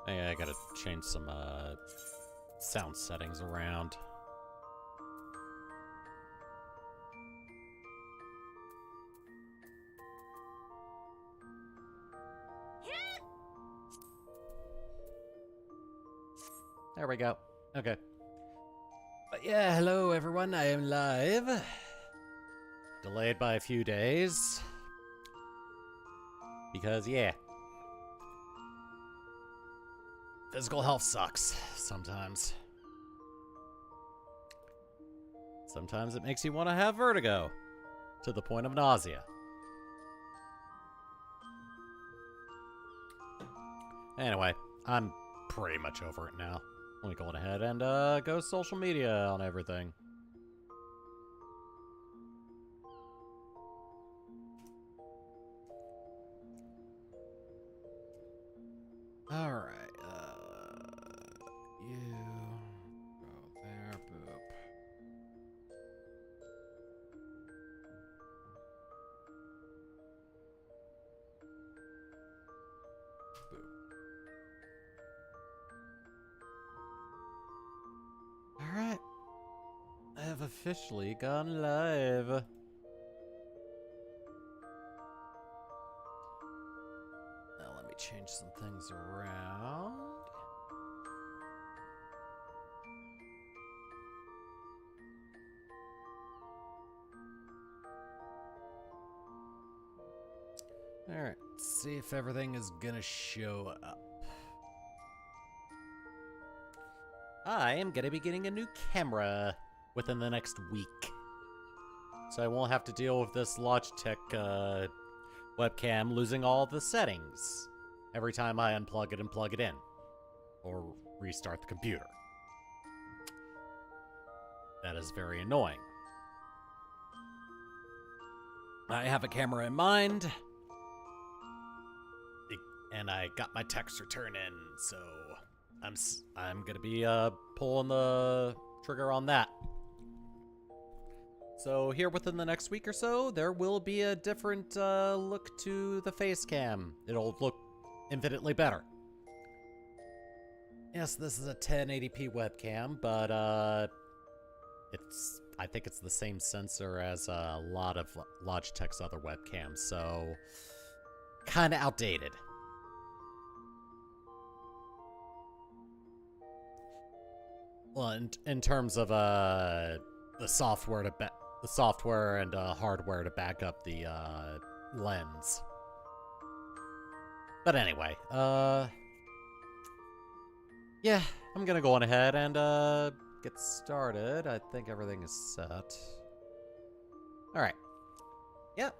I gotta change some sound settings around. There we go. Okay. But yeah, hello everyone, I am live. Delayed by a few days. Because, yeah. Physical health sucks sometimes. Sometimes it makes you want to have vertigo. To the point of nausea. Anyway, I'm pretty much over it now. Let me go on ahead and go social media on everything. Alright, you go there, boop. Boop. Alright. I have officially gone live. Change some things around. Alright, let's see if everything is gonna show up. I am gonna be getting a new camera within the next week. So I won't have to deal with this Logitech webcam losing all the settings every time I unplug it and plug it in. Or restart the computer. That is very annoying. I have a camera in mind. And I got my tax return in, so I'm gonna be pulling the trigger on that. So here within the next week or so, there will be a different look to the face cam. It'll look infinitely better. Yes, this is a 1080p webcam, but I think it's the same sensor as a lot of Logitech's other webcams, so kind of outdated. Well, in terms of the software and hardware to back up the lens. But anyway, yeah, I'm gonna go on ahead and get started. I think everything is set. Alright. Yep.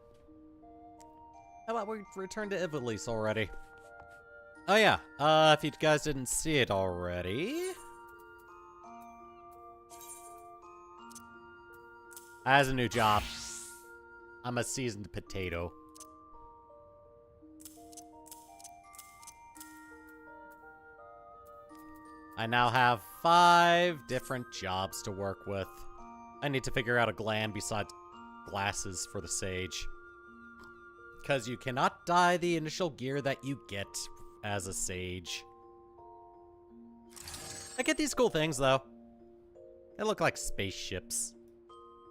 How about we return to Ivalice already? Oh yeah, if you guys didn't see it already, as a new job, I'm a seasoned potato. I now have 5 different jobs to work with. I need to figure out a gland besides glasses for the sage. Because you cannot dye the initial gear that you get as a sage. I get these cool things, though. They look like spaceships.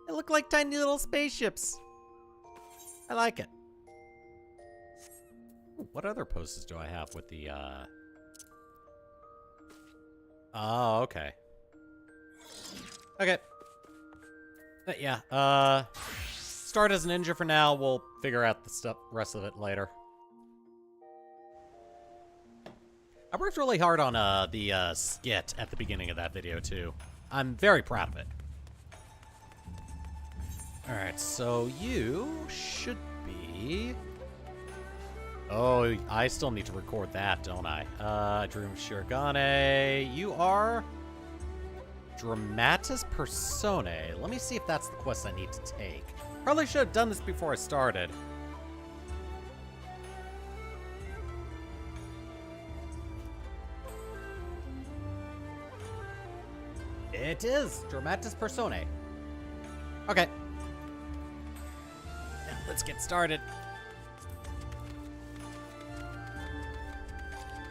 They look like tiny little spaceships. I like it. Ooh, what other poses do I have with the, Oh, okay. Okay. But yeah, start as a ninja for now. We'll figure out the rest of it later. I worked really hard on the skit at the beginning of that video, too. I'm very proud of it. Alright, so you should be... Oh, I still need to record that, don't I? Dream Shirogane. You are... Dramatis Personae. Let me see if that's the quest I need to take. Probably should have done this before I started. It is Dramatis Personae. Okay. Now, let's get started.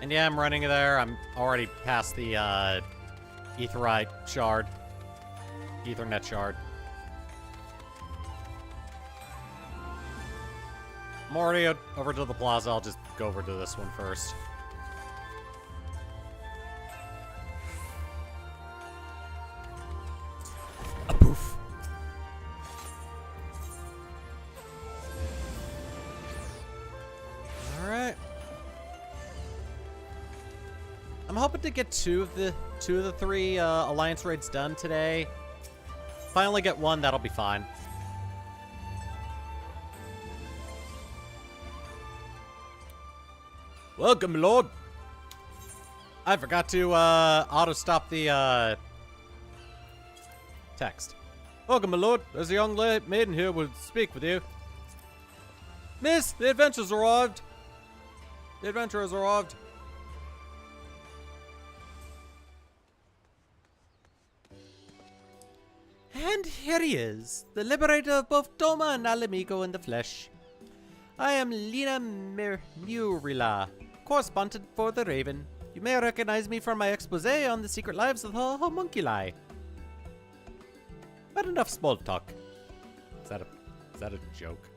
And yeah, I'm running there. I'm already past the Etherite shard. Ethernet shard. I'm already over to the plaza. I'll just go over to this one first. A poof. Alright. I'm hoping to get two of the three Alliance raids done today. If I only get one, that'll be fine. Welcome, Lord. I forgot to auto-stop the text. Welcome, my lord. There's a young maiden here who will speak with you. Miss, the adventurer's arrived. The adventurer has arrived. And here he is, the liberator of both Doma and Alamigo in the flesh. I am Lena Murila, correspondent for the Raven. You may recognize me from my expose on the secret lives of the homunculi. But enough small talk. Is that a joke?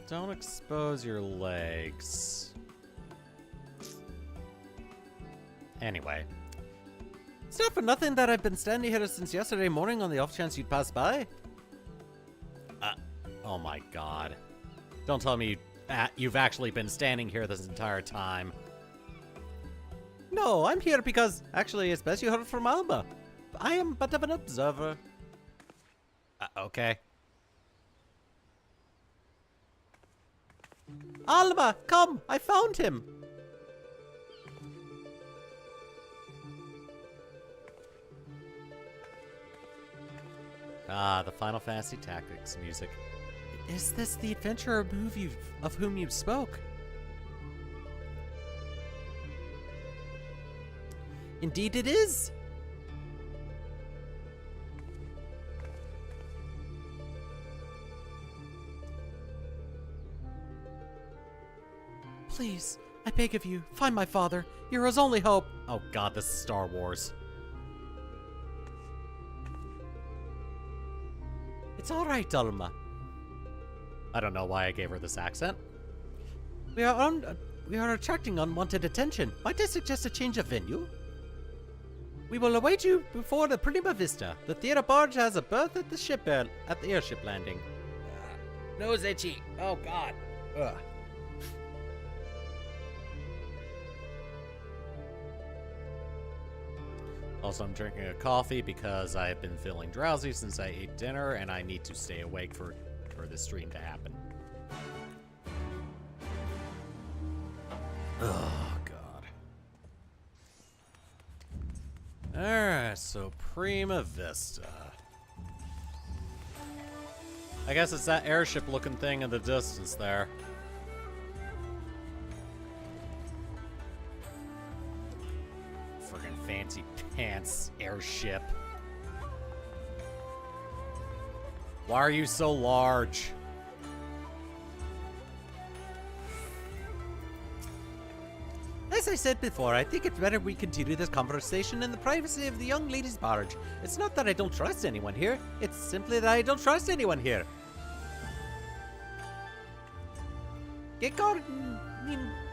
Don't expose your legs. Anyway. It's not for nothing that I've been standing here since yesterday morning on the off chance you'd pass by. Oh my god. Don't tell me you've actually been standing here this entire time. No, I'm here because, actually, it's best you heard from Alba. I am but of an observer. Okay. Alba, come! I found him! Ah, the Final Fantasy Tactics music. Is this the adventurer of whom you spoke? Indeed it is! Please, I beg of you, find my father. You're his only hope. Oh god, this is Star Wars. It's alright, Alma. I don't know why I gave her this accent. We are attracting unwanted attention. Might I suggest a change of venue? We will await you before the Prima Vista. The theater barge has a berth at the airship landing. Nose itchy. Oh god. Ugh. Also, I'm drinking a coffee because I have been feeling drowsy since I ate dinner, and I need to stay awake for this stream to happen. Oh, God. Alright, so Prima Vista. I guess it's that airship-looking thing in the distance there. Friggin' fancy pants airship. Why are you so large? As I said before, I think it's better we continue this conversation in the privacy of the young lady's barge. It's not that I don't trust anyone here. It's simply that I don't trust anyone here. Gekar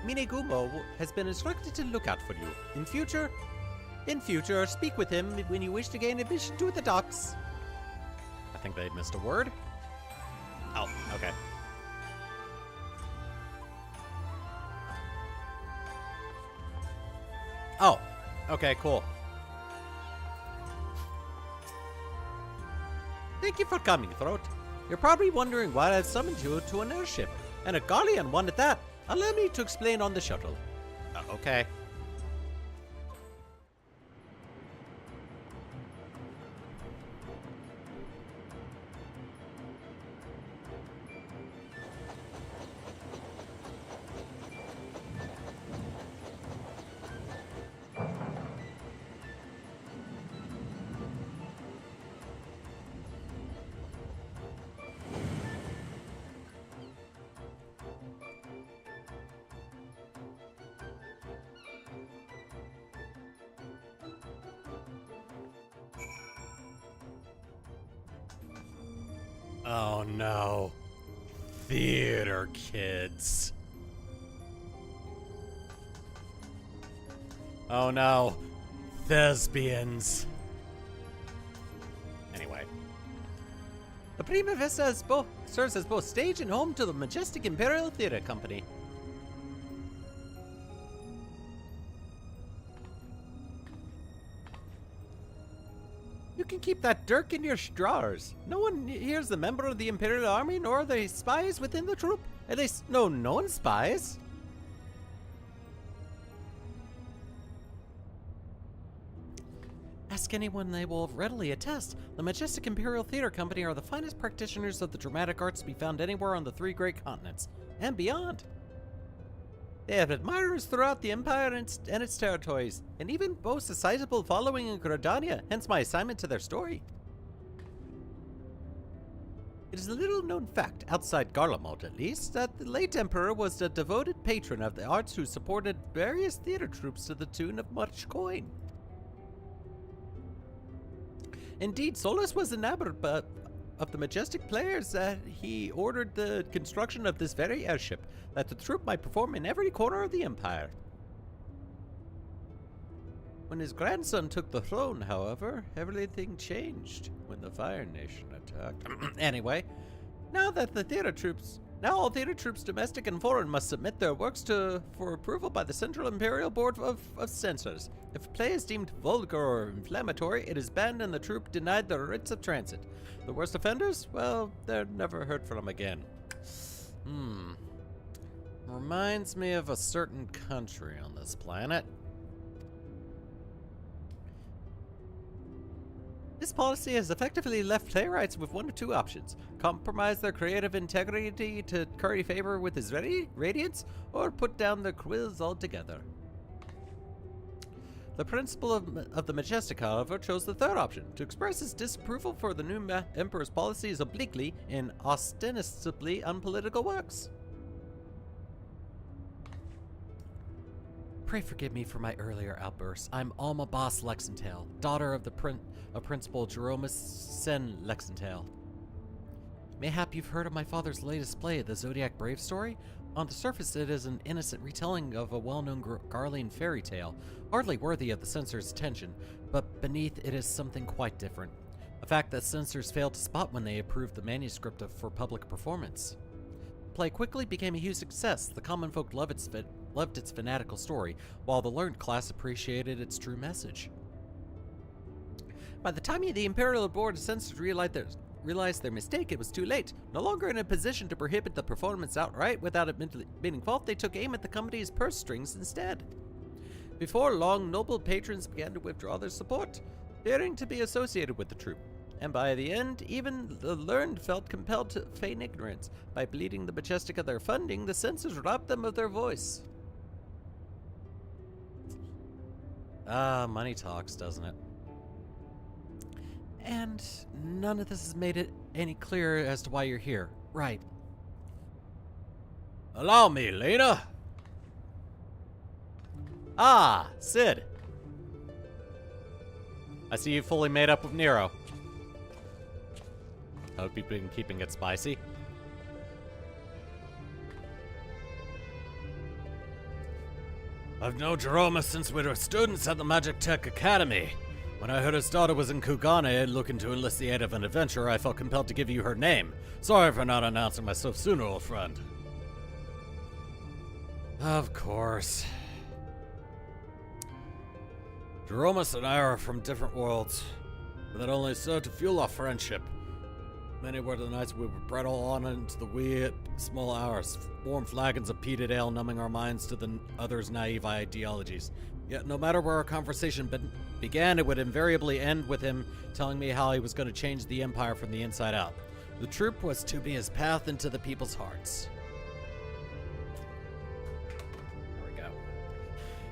Minegumo has been instructed to look out for you. In future, speak with him when you wish to gain admission to the docks. I think they missed a word. Oh, okay. Oh, okay, cool. Thank you for coming, Throat. You're probably wondering why I've summoned you to an airship, and a Guardian one at that. Allow me to explain on the shuttle. Okay. Oh no. Theater kids. Oh no. Thespians. Anyway. The Prima Vista serves as both stage and home to the majestic Imperial Theater Company. You can keep that dirk in your drawers. No one here's the member of the Imperial Army, nor the spies within the troop. At least, no one spies. Ask anyone, they will readily attest. The majestic Imperial Theater Company are the finest practitioners of the dramatic arts to be found anywhere on the 3 great continents, and beyond. They have admirers throughout the Empire and its territories, and even boast a sizable following in Gridania, hence my assignment to their story. It is a little-known fact, outside Garlemald at least, that the late Emperor was a devoted patron of the arts who supported various theater troupes to the tune of much coin. Indeed, Solus was enamored of the majestic players that he ordered the construction of this very airship, that the troupe might perform in every corner of the Empire. When his grandson took the throne, however, everything changed when the Fire Nation attacked. Anyway, now all theater troops, domestic and foreign, must submit their works for approval by the Central Imperial Board of Censors. If a play is deemed vulgar or inflammatory, it is banned and the troupe denied the writs of transit. The worst offenders? Well, they're never heard from again. Reminds me of a certain country on this planet. This policy has effectively left playwrights with 1 of 2 options: compromise their creative integrity to curry favor with his radiance, or put down their quills altogether. The principal of the Majestic, however, chose the third option, to express his disapproval for the new Emperor's policies obliquely in ostensibly unpolitical works. Pray forgive me for my earlier outbursts. I'm Alma Boss Lexentale, daughter of the Principal Jeromus Sen Lexentale. Mayhap you've heard of my father's latest play, the Zodiac Brave story? On the surface, it is an innocent retelling of a well-known Garlean fairy tale, hardly worthy of the censor's attention, but beneath it is something quite different. A fact that censors failed to spot when they approved the manuscript for public performance. The play quickly became a huge success. The common folk loved its fanatical story, while the learned class appreciated its true message. By the time the Imperial Board of Censors realized their mistake, it was too late. No longer in a position to prohibit the performance outright without admitting fault, they took aim at the company's purse strings instead. Before long, noble patrons began to withdraw their support, fearing to be associated with the troupe. And by the end, even the learned felt compelled to feign ignorance. By bleeding the Majestic of their funding, the censors robbed them of their voice. Money talks, doesn't it? And none of this has made it any clearer as to why you're here. Right. Allow me, Lena. Ah, Sid. I see you fully made up with Nero. Hope you've been keeping it spicy. I've known Jerome since we were students at the Magic Tech Academy. When I heard his daughter was in Kugane and looking to enlist the aid of an adventurer, I felt compelled to give you her name. Sorry for not announcing myself sooner, old friend. Of course. Jeromus and I are from different worlds, but that only served to fuel our friendship. Many were the nights we would brattle on into the wee, small hours, warm flagons of peated ale numbing our minds to the other's naive ideologies. Yet no matter where our conversation began, it would invariably end with him telling me how he was going to change the Empire from the inside out. The troop was to be his path into the people's hearts. There we go.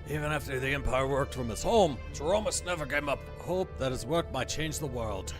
Even after the Empire worked from his home, Jeromus never gave up hope that his work might change the world.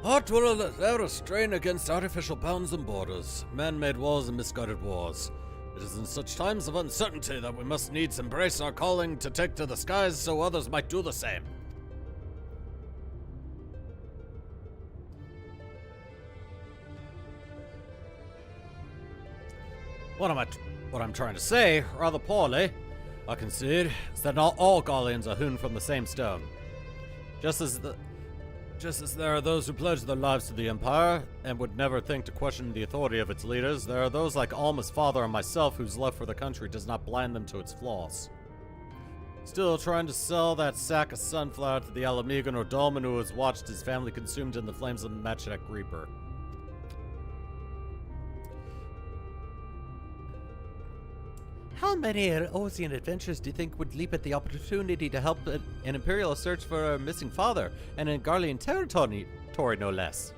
What will there strain against artificial bounds and borders, man-made walls and misguided wars? It is in such times of uncertainty that we must needs embrace our calling to take to the skies so others might do the same. What I'm trying to say, rather poorly, I concede, is that not all Gallians are hewn from the same stone. Just as there are those who pledge their lives to the Empire and would never think to question the authority of its leaders, there are those like Alma's father and myself whose love for the country does not blind them to its flaws. Still trying to sell that sack of sunflower to the Alamegan or Dolman who has watched his family consumed in the flames of the Machadek Reaper. How many Ozian adventurers do you think would leap at the opportunity to help an Imperial search for a missing father, and in Garlean territory no less?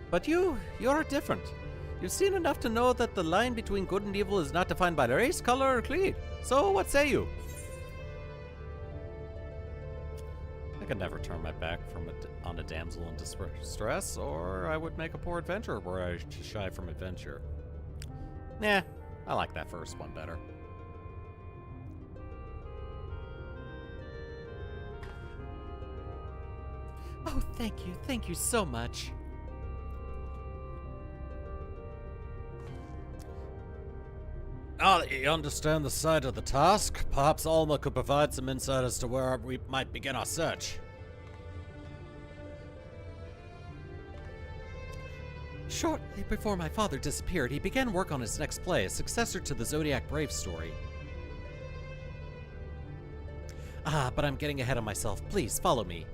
But you're different. You've seen enough to know that the line between good and evil is not defined by race, color, or creed. So what say you? I could never turn my back on a damsel in distress, or I would make a poor adventurer were I to shy from adventure. Nah, I like that first one better. Oh, thank you so much. Now that you understand the side of the task, perhaps Alma could provide some insight as to where we might begin our search. Shortly before my father disappeared, he began work on his next play, a successor to the Zodiac Brave story. But I'm getting ahead of myself. Please, follow me.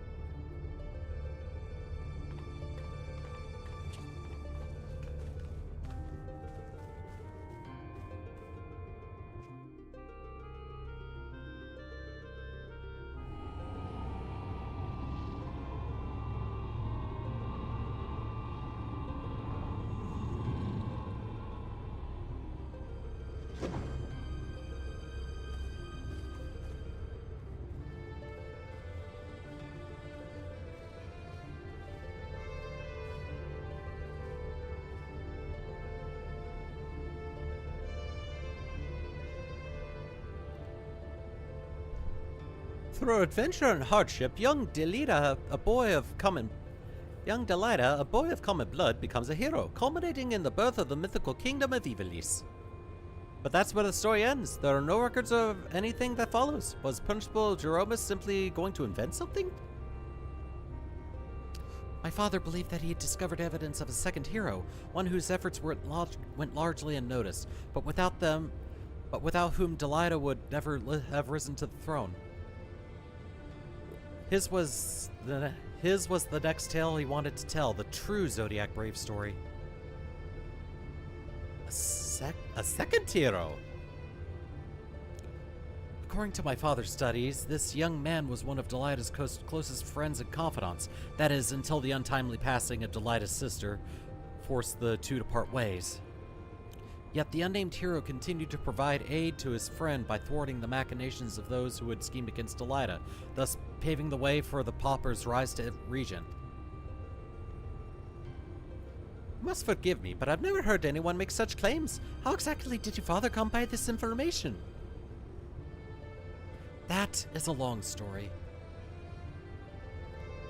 Through adventure and hardship, young Delita, a boy of common blood, becomes a hero, culminating in the birth of the mythical kingdom of Ivalice. But that's where the story ends. There are no records of anything that follows. Was Principal Jeromus simply going to invent something? My father believed that he had discovered evidence of a second hero, one whose efforts went largely unnoticed, but without whom Delita would never have risen to the throne. His was the next tale he wanted to tell, the true Zodiac Brave story. A second hero? According to my father's studies, this young man was one of Delita's closest friends and confidants. That is, until the untimely passing of Delita's sister forced the two to part ways. Yet the unnamed hero continued to provide aid to his friend by thwarting the machinations of those who would scheme against Delita, thus paving the way for the Pauper's rise to regent. You must forgive me, but I've never heard anyone make such claims. How exactly did your father come by this information? That is a long story.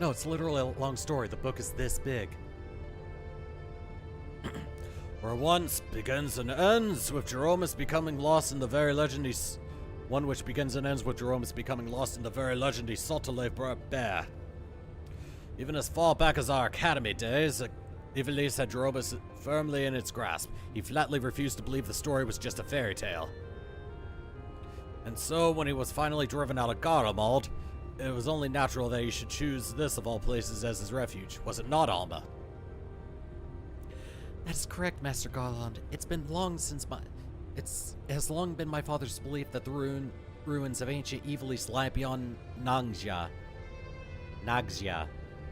No, it's literally a long story. The book is this big. Where once begins and ends with Jeromus becoming lost in the very legendary... One which begins and ends with Jeromus becoming lost in the very legendary Sotole Bear. Even as far back as our academy days, Ivalice had Jeromus firmly in its grasp. He flatly refused to believe the story was just a fairy tale. And so, when he was finally driven out of Garlemald, it was only natural that he should choose this of all places as his refuge. Was it not, Alma? That is correct, Master Garland. It has long been my father's belief that the ruins of ancient Ivalice lie beyond Nangxia,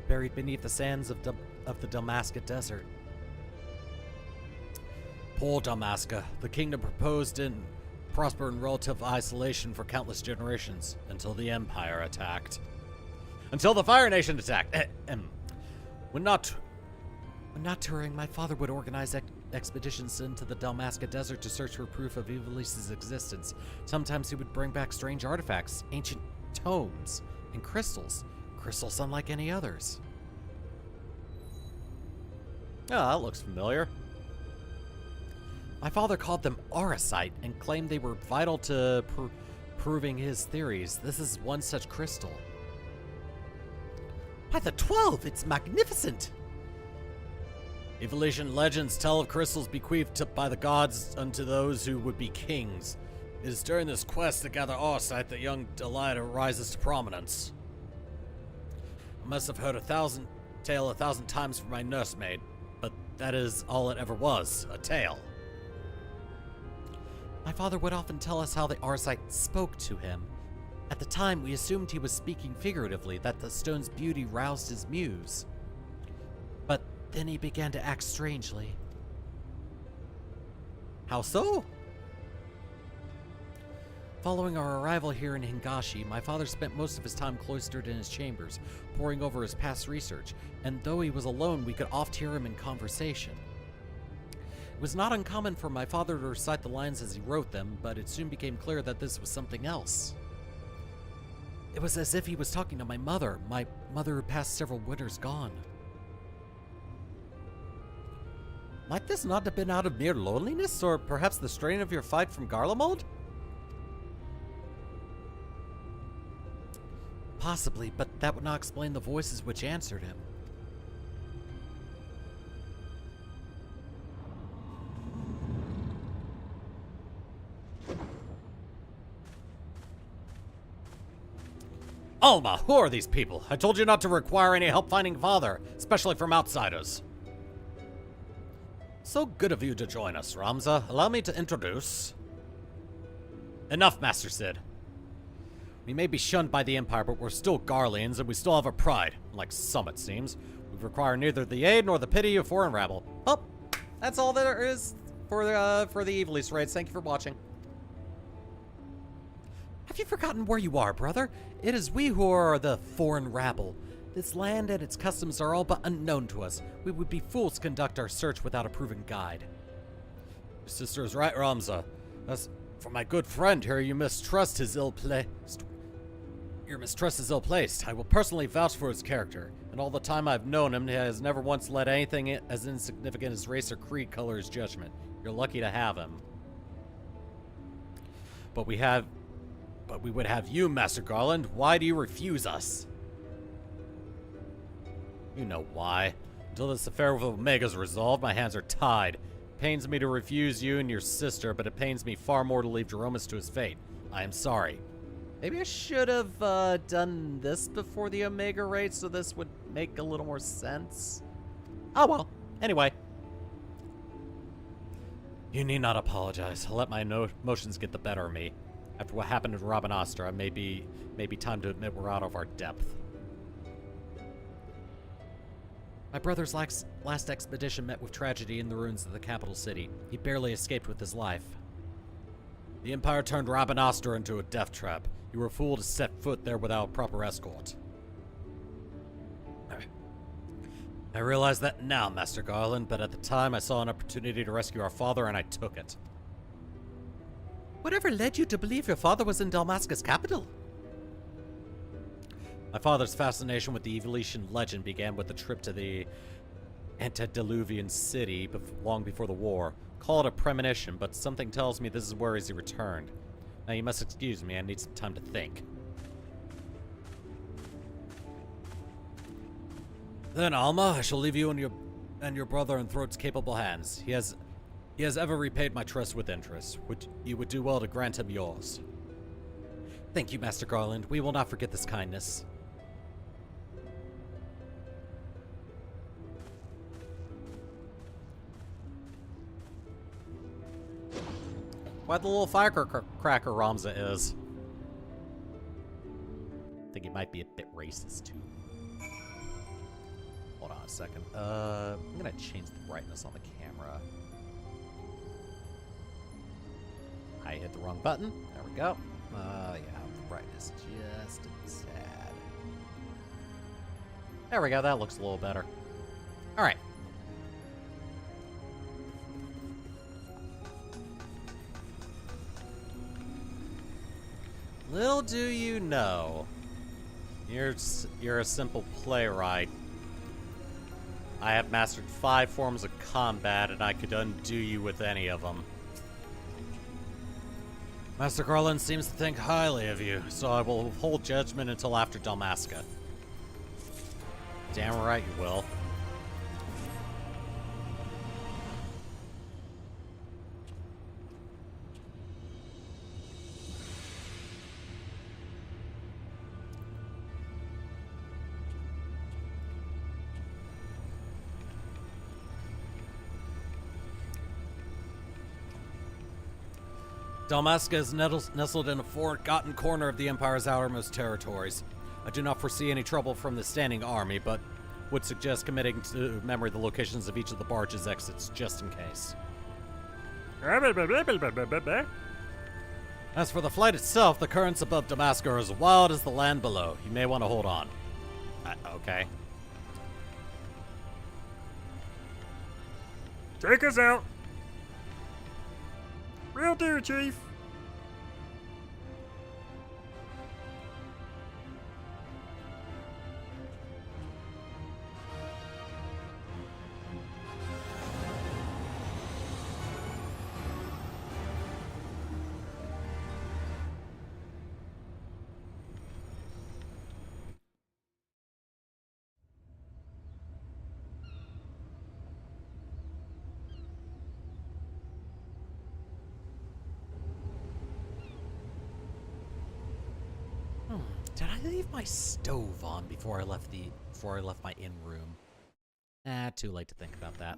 buried beneath the sands of the Dalmasca Desert. Poor Dalmasca. The kingdom proposed in prosper in relative isolation for countless generations, until the Empire attacked. Until the Fire Nation attacked. When not touring, my father would organize expeditions into the Dalmasca Desert to search for proof of Ivalice's existence. Sometimes he would bring back strange artifacts, ancient tomes, and crystals. Crystals unlike any others. Oh, that looks familiar. My father called them auracite and claimed they were vital to proving his theories. This is one such crystal. By the 12, it's magnificent! Evolution legends tell of crystals bequeathed by the gods unto those who would be kings. It is during this quest to gather auracite that young Delilah rises to prominence. I must have heard a tale 1,000 times from my nursemaid, but that is all it ever was, a tale. My father would often tell us how the auracite spoke to him. At the time, we assumed he was speaking figuratively, that the stone's beauty roused his muse. But then he began to act strangely. How so? Following our arrival here in Hingashi, my father spent most of his time cloistered in his chambers, poring over his past research, and though he was alone, we could oft hear him in conversation. It was not uncommon for my father to recite the lines as he wrote them, but it soon became clear that this was something else. It was as if he was talking to my mother who passed several winters gone. Might this not have been out of mere loneliness, or perhaps the strain of your fight from Garlemald? Possibly, but that would not explain the voices which answered him. Alma, who are these people? I told you not to require any help finding father, especially from outsiders. So good of you to join us, Ramza. Allow me to introduce... Enough, Master Sid. We may be shunned by the Empire, but we're still Garleans, and we still have a pride. Like some, it seems. We require neither the aid nor the pity of foreign rabble. Well, that's all there is for the Ivalice raids. Thank you for watching. Have you forgotten where you are, brother? It is we who are the foreign rabble. This land and its customs are all but unknown to us. We would be fools to conduct our search without a proven guide. Your sister is right, Ramza. As for my good friend here, you mistrust his ill-placed. Your mistrust is ill-placed. I will personally vouch for his character. And all the time I've known him, he has never once let anything as insignificant as race or creed color his judgment. You're lucky to have him. But we would have you, Master Garland. Why do you refuse us? You know why. Until this affair with Omega's resolved, my hands are tied. It pains me to refuse you and your sister, but it pains me far more to leave Jeromus to his fate. I am sorry. Maybe I should have done this before the Omega raid, so this would make a little more sense. Oh well. Anyway. You need not apologize. I'll let my emotions get the better of me. After what happened to Robin Oster, it may be time to admit we're out of our depth. My brother's last expedition met with tragedy in the ruins of the capital city. He barely escaped with his life. The Empire turned Robin Oster into a death trap. You were a fool to set foot there without proper escort. I realize that now, Master Garland, but at the time I saw an opportunity to rescue our father and I took it. Whatever led you to believe your father was in Dalmasca's capital? My father's fascination with the Evolution legend began with the trip to the antediluvian city long before the war. Call it a premonition, but something tells me this is where he returned. Now you must excuse me, I need some time to think. Then, Alma, I shall leave you and your brother in Throat's capable hands. He has ever repaid my trust with interest. You would do well to grant him yours. Thank you, Master Garland. We will not forget this kindness. What the little firecracker Ramza is. I think he might be a bit racist too. Hold on a second. I'm gonna change the brightness on the camera. I hit the wrong button. There we go. Yeah, the brightness just a tad. There we go, that looks a little better. Alright. Little do you know, you're a simple playwright. I have mastered 5 forms of combat, and I could undo you with any of them. Master Garland seems to think highly of you, so I will hold judgment until after Dalmasca. Damn right you will. Dalmasca is nestled in a forgotten corner of the Empire's outermost territories. I do not foresee any trouble from the standing army, but would suggest committing to memory the locations of each of the barge's exits, just in case. As for the flight itself, the currents above Damascus are as wild as the land below. You may want to hold on. Okay. Take us out. Real deal, Chief. Did I leave my stove on before I left my in room? Too late to think about that.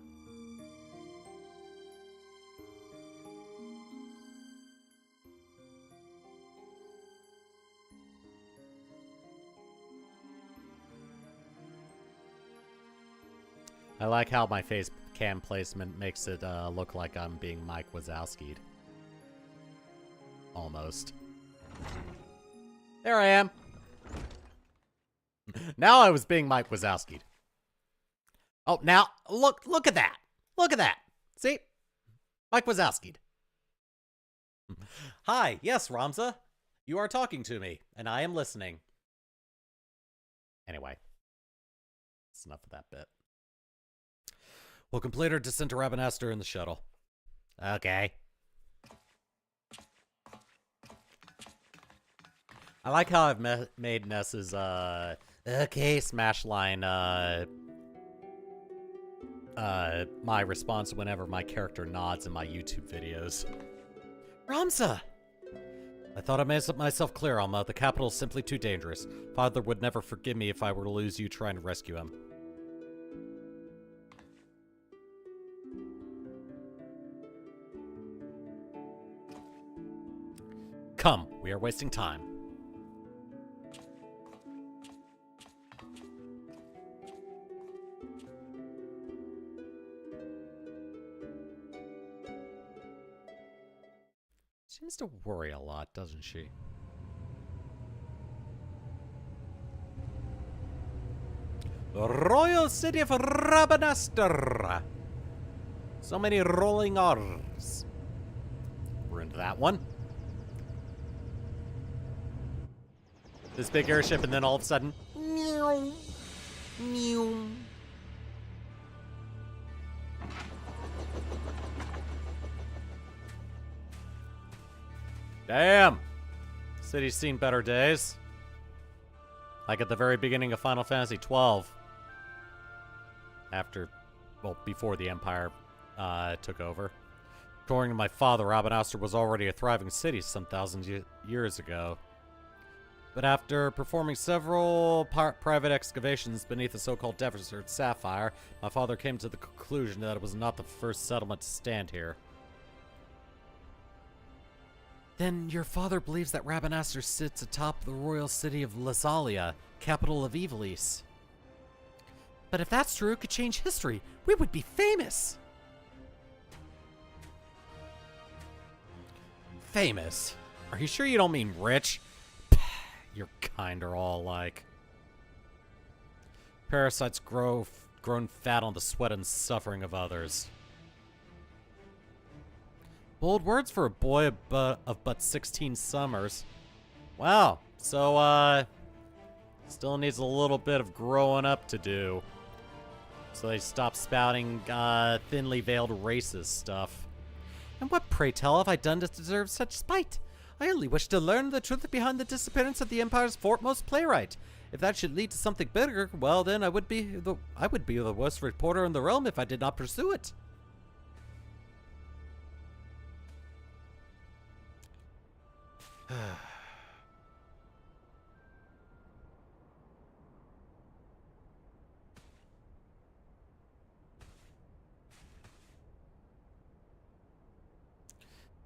I like how my face cam placement makes it look like I'm being Mike Wazowski'd. Almost. There I am. Now I was being Mike Wazowski'd. Oh, now look at that. Look at that. See? Mike Wazowski'd. Hi, yes, Ramza. You are talking to me, and I am listening. Anyway. That's enough of that bit. We'll complete our descent to Rabanastre in the shuttle. Okay. I like how I've made Ness's, okay, smash line, my response whenever my character nods in my YouTube videos. Ramza! I thought I made myself clear, Alma. The capital is simply too dangerous. Father would never forgive me if I were to lose you trying to rescue him. Come, we are wasting time. Seems to worry a lot, doesn't she? The Royal City of Rabanastre. So many rolling R's. We're into that one. This big airship, and then all of a sudden, meow, meow. Damn! City's seen better days. Like at the very beginning of Final Fantasy XII. After, well, before the Empire took over. According to my father, Rabanastre was already a thriving city some thousand years ago. But after performing several private excavations beneath the so-called Desert Sapphire, my father came to the conclusion that it was not the first settlement to stand here. Then your father believes that Rabanastre sits atop the royal city of Lazalia, capital of Ivalice. But if that's true, it could change history. We would be famous! Famous? Are you sure you don't mean rich? You're kind are all like. Parasites grown fat on the sweat and suffering of others. Bold words for a boy of but 16 summers. Wow. So, still needs a little bit of growing up to do. So they stop spouting, thinly veiled racist stuff. And what, pray tell, have I done to deserve such spite? I only wish to learn the truth behind the disappearance of the Empire's foremost playwright. If that should lead to something bigger, well then I would be the worst reporter in the realm if I did not pursue it.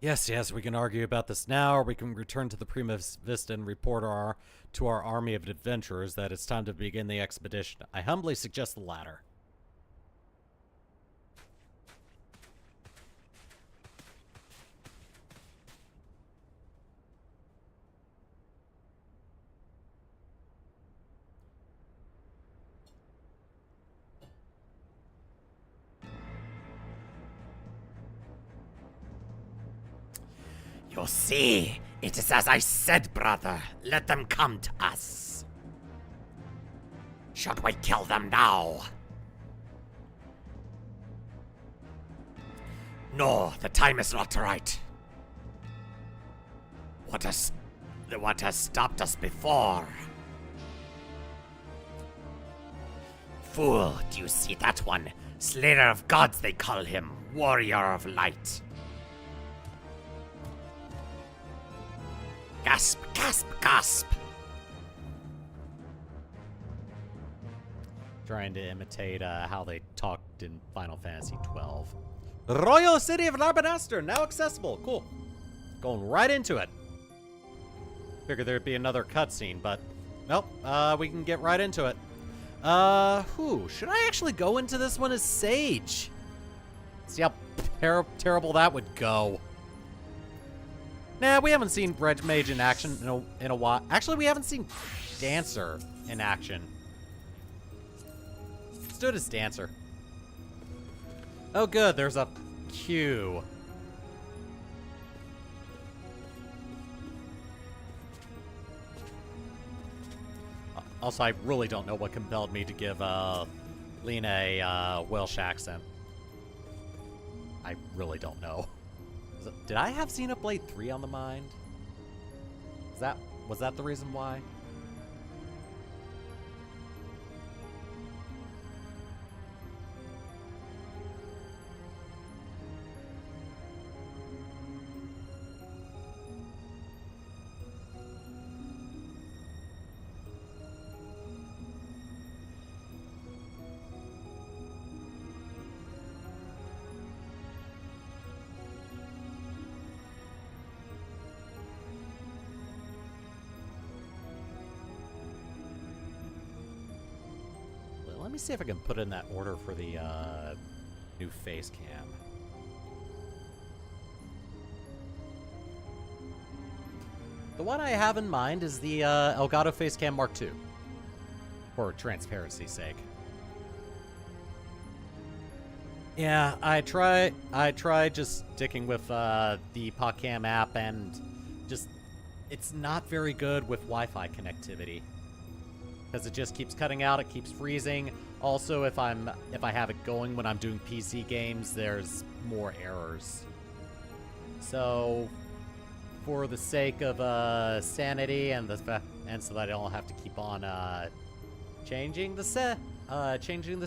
Yes, we can argue about this now, or we can return to the Prima Vista and report to our army of adventurers that it's time to begin the expedition. I humbly suggest the latter. You see, it is as I said, brother. Let them come to us. Should we kill them now? No, the time is not right. What has stopped us before? Fool, do you see that one? Slayer of gods, they call him. Warrior of light. Gasp, gasp, gasp! Trying to imitate how they talked in Final Fantasy XII. Royal City of Narbonastor, now accessible. Cool. Going right into it. Figured there'd be another cutscene, but nope. We can get right into it. Should I actually go into this one as Sage? See how terrible that would go. Nah, we haven't seen Red Mage in action in a while. Actually, we haven't seen Dancer in action. Stood as Dancer. Oh, good. There's a queue. Also, I really don't know what compelled me to give Lena a Welsh accent. I really don't know. Did I have Xenoblade 3 on the mind? Was that the reason why? Let me see if I can put in that order for the new face cam. The one I have in mind is the Elgato face cam Mark II, for transparency's sake. Yeah, I try just sticking with the PodCam app, and just it's not very good with Wi-Fi connectivity. Because it just keeps cutting out, it keeps freezing. Also, if I have it going when I'm doing PC games, there's more errors. So, for the sake of sanity and so that I don't have to keep on changing the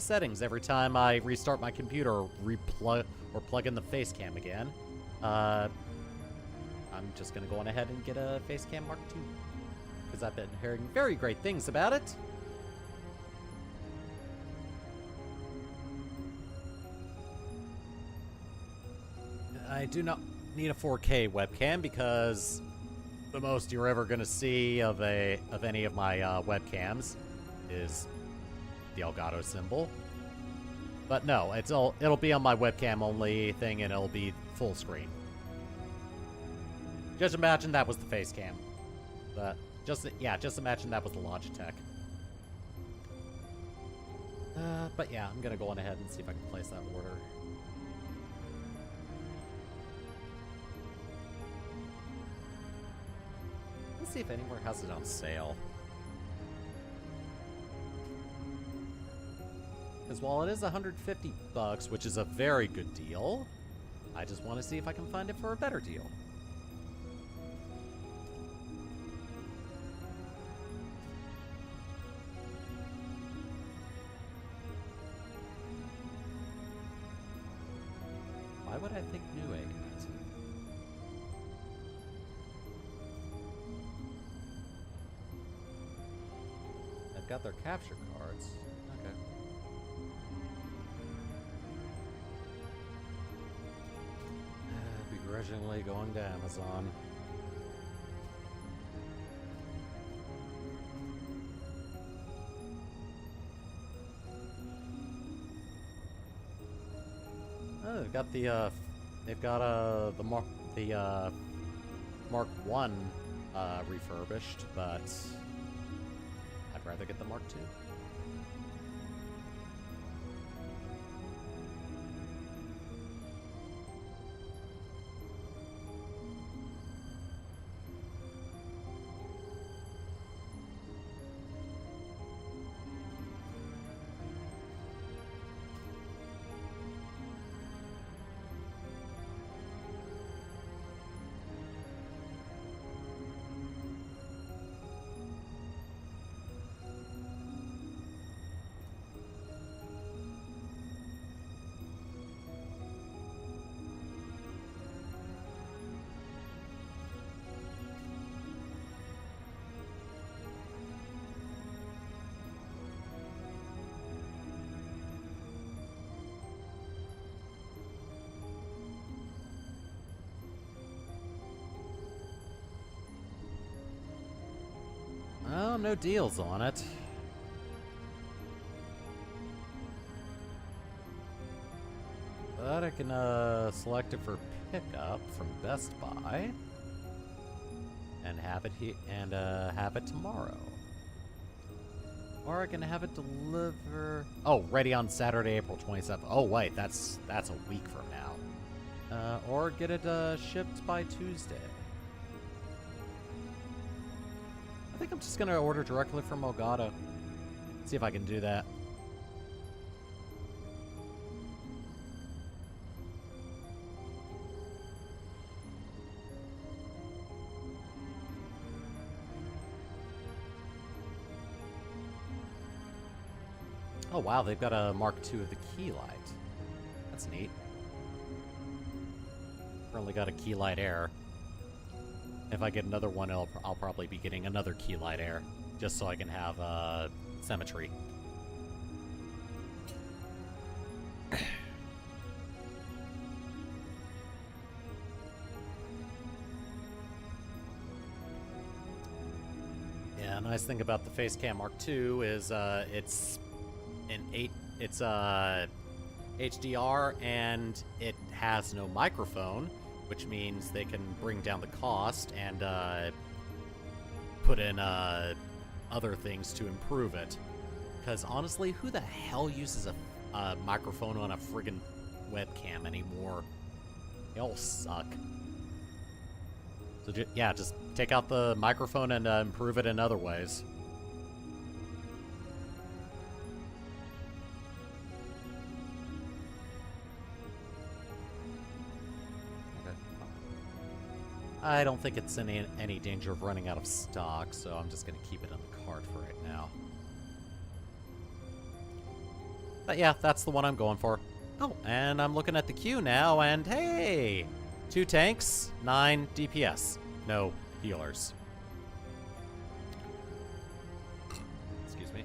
settings every time I restart my computer or plug in the face cam again, I'm just gonna go on ahead and get a face cam Mark II. Because I've been hearing very great things about it. I do not need a 4K webcam because the most you're ever going to see of any of my webcams is the Elgato symbol. But no, it'll be on my webcam only thing, and it'll be full screen. Just imagine that was the face cam. But just imagine that was the Logitech. But yeah, I'm gonna go on ahead and see if I can place that order. Let's see if anywhere has it on sale. Because while it is $150, which is a very good deal, I just want to see if I can find it for a better deal. Why would I think Newegg has it? They've got their capture cards. Okay. Begrudgingly going to Amazon. Oh, they've got the Mark 1 refurbished, but I'd rather get the Mark 2. Well, no deals on it. But I can select it for pickup from Best Buy and have it have it tomorrow. Or I can have it deliver. Oh, ready on Saturday, April 27th. Oh wait, that's a week from now. Or get it shipped by Tuesday. I think I'm just gonna order directly from Elgato. See if I can do that. Oh wow, they've got a Mark II of the key light. That's neat. Currently got a key light Air. If I get another one, I'll probably be getting another key light Air, just so I can have symmetry. Yeah, nice thing about the Facecam Mark II is it's HDR and it has no microphone, which means they can bring down the cost and put in other things to improve it. Because honestly, who the hell uses a microphone on a friggin' webcam anymore? They all suck. So yeah, just take out the microphone and improve it in other ways. I don't think it's in any danger of running out of stock, so I'm just going to keep it in the cart for right now. But yeah, that's the one I'm going for. Oh, and I'm looking at the queue now, and hey! 2 tanks, 9 DPS. No healers. Excuse me.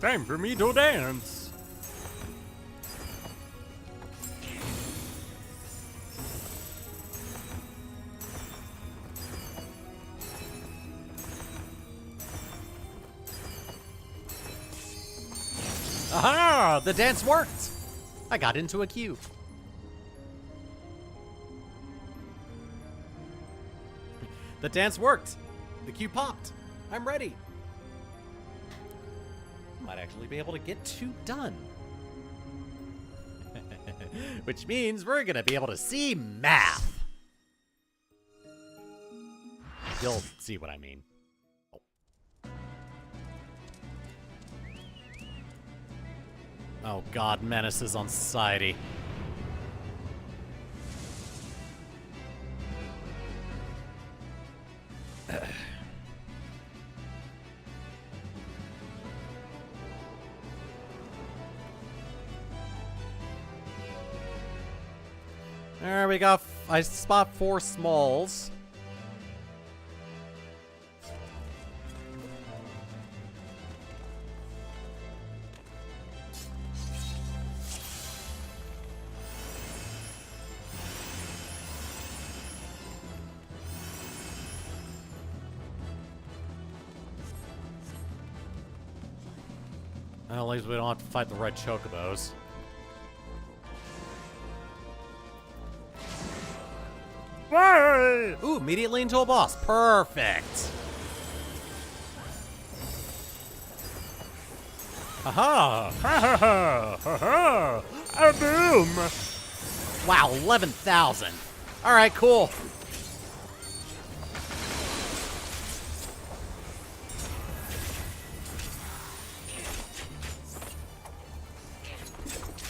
Time for me to dance. Aha! The dance worked! I got into a queue. The dance worked. The cue popped. I'm ready. Might actually be able to get 2 done. Which means we're gonna be able to see math. You'll see what I mean. Oh god, menaces on society. There we go. I spot 4 smalls. Well, at least we don't have to fight the red chocobos. Hey! Ooh, immediately into a boss. Perfect. Haha. Ha ha ha ha ha! A boom! Wow, 11,000. All right, cool.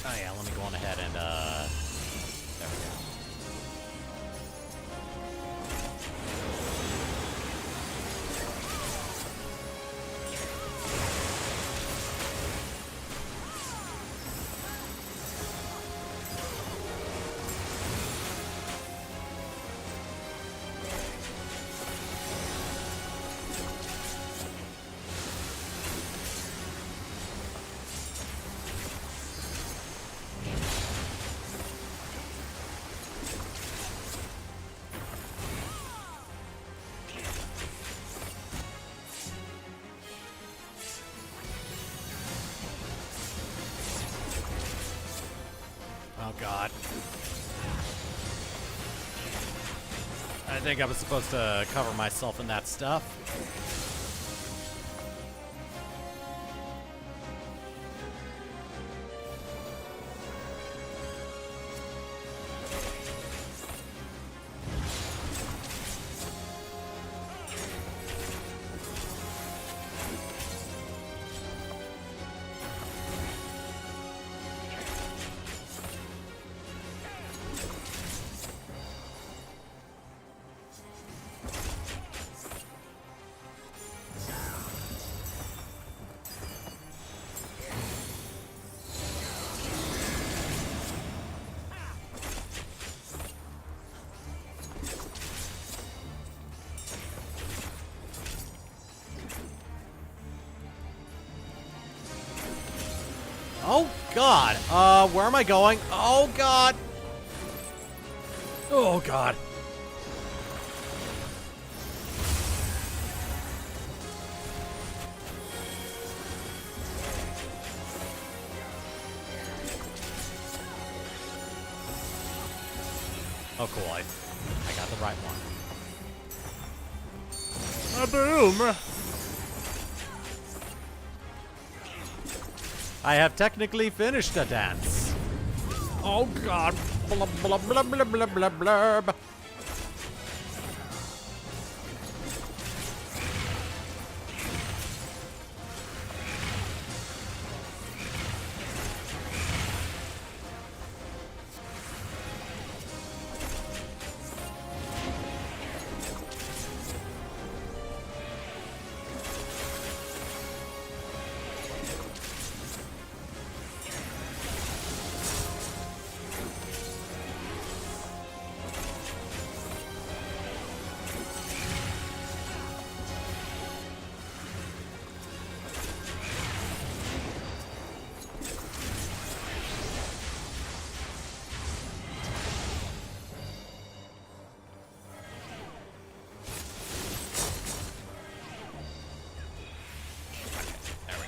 Oh yeah, let me go on ahead and there we go. Oh god. I think I was supposed to cover myself in that stuff. Oh god. Where am I going? Oh god. Oh god. Oh cool, I got the right one. A boom! I have technically finished the dance. Oh god. Blub, blub, blub, blub, blub, blub, blub.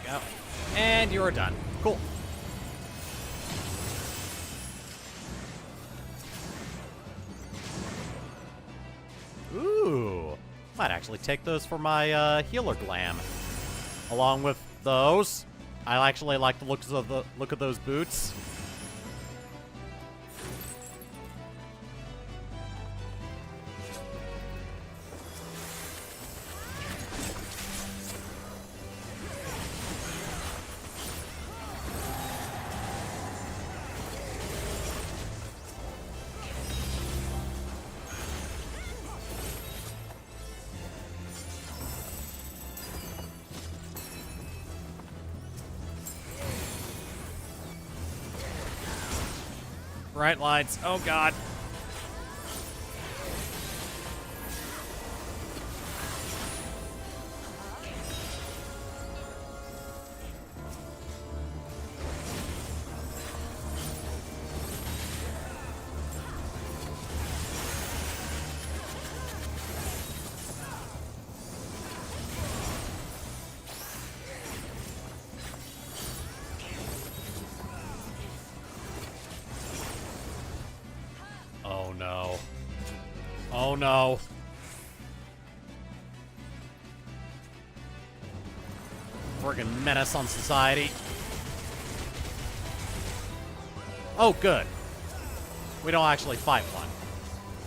Go. And you're done. Cool. Ooh. actually take those for my healer glam. Along with those, I actually like the looks of the look of those boots. Bright lights. Oh, God. Oh, no. Oh, no. Friggin' menace on society. Oh, good. We don't actually fight one.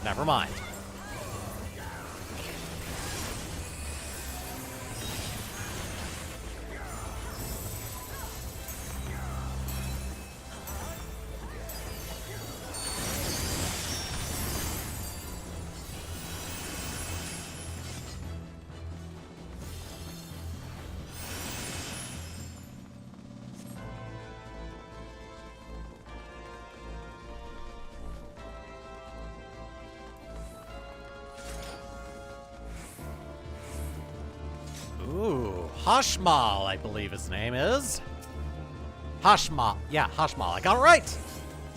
Never mind. Ooh, Hashmal, I believe his name is. Hashmal. Yeah, Hashmal. I got it right.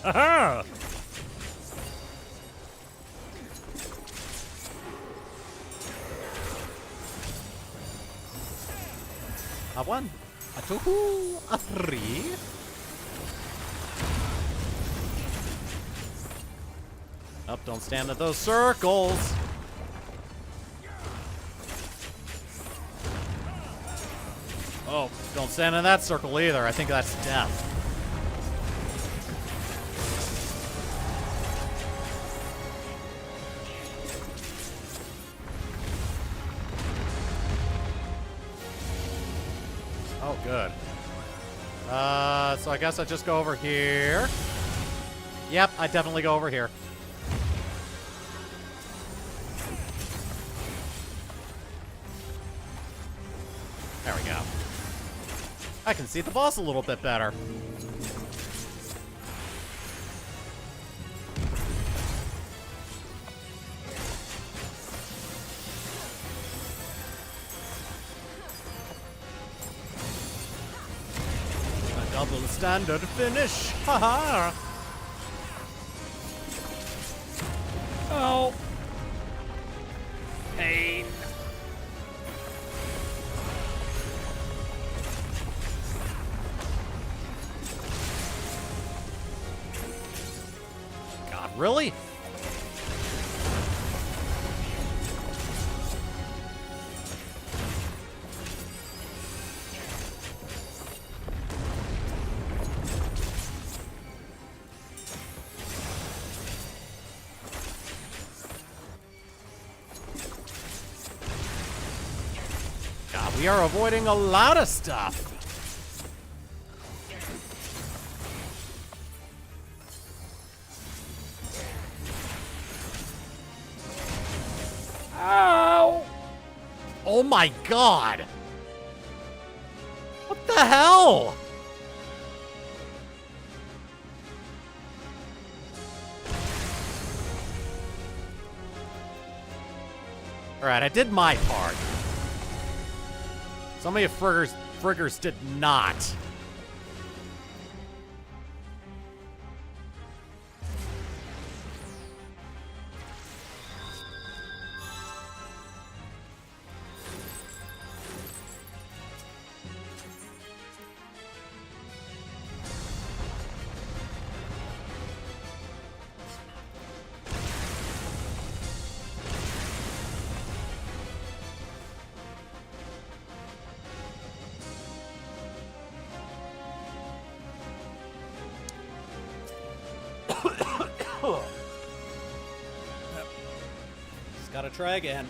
Aha! A 1, a 2, a 3. Up, don't stand at those circles. Oh, don't stand in that circle either. I think that's death. Oh, good. So I guess I just go over here. Yep, I definitely go over here. There we go. I can see the boss a little bit better. A double standard finish. Haha. Oh. Pain. God, really? God, we are avoiding a lot of stuff. Ow! Oh my god! What the hell? Alright, I did my part. Some of you friggers did not. Gotta try again.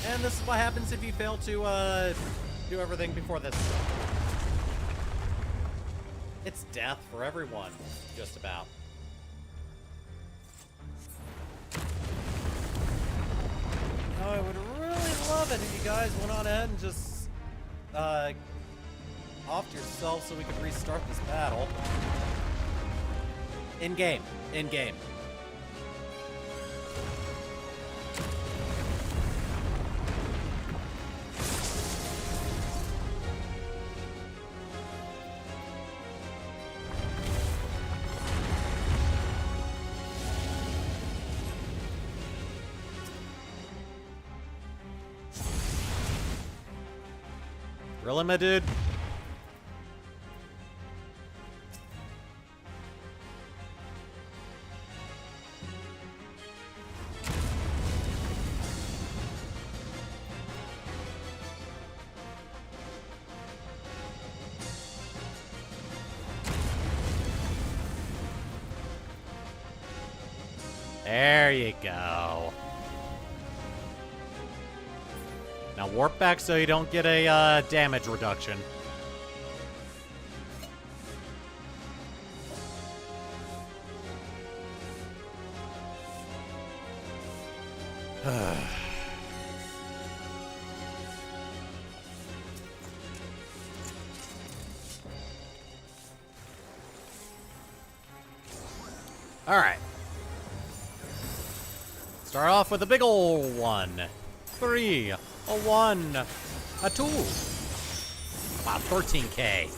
And this is what happens if you fail to do everything before this. It's death for everyone, just about. Oh, I would really love it if you guys went on ahead and just offed yourself so we could restart this battle. In-game. In-game. Really, my dude? There you go. Now warp back so you don't get a damage reduction. All right. Start off with a big ol' 1, 3, a 1, a 2. Wow, 13K.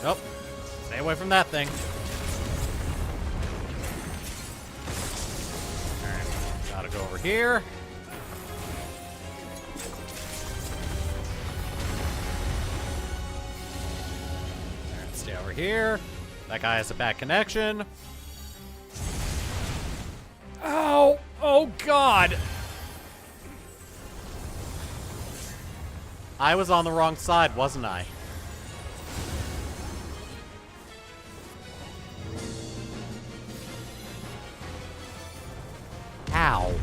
Nope. Stay away from that thing. Alright, gotta go over here. Alright, stay over here. That guy has a bad connection. Ow! Oh god! I was on the wrong side, wasn't I? Ow.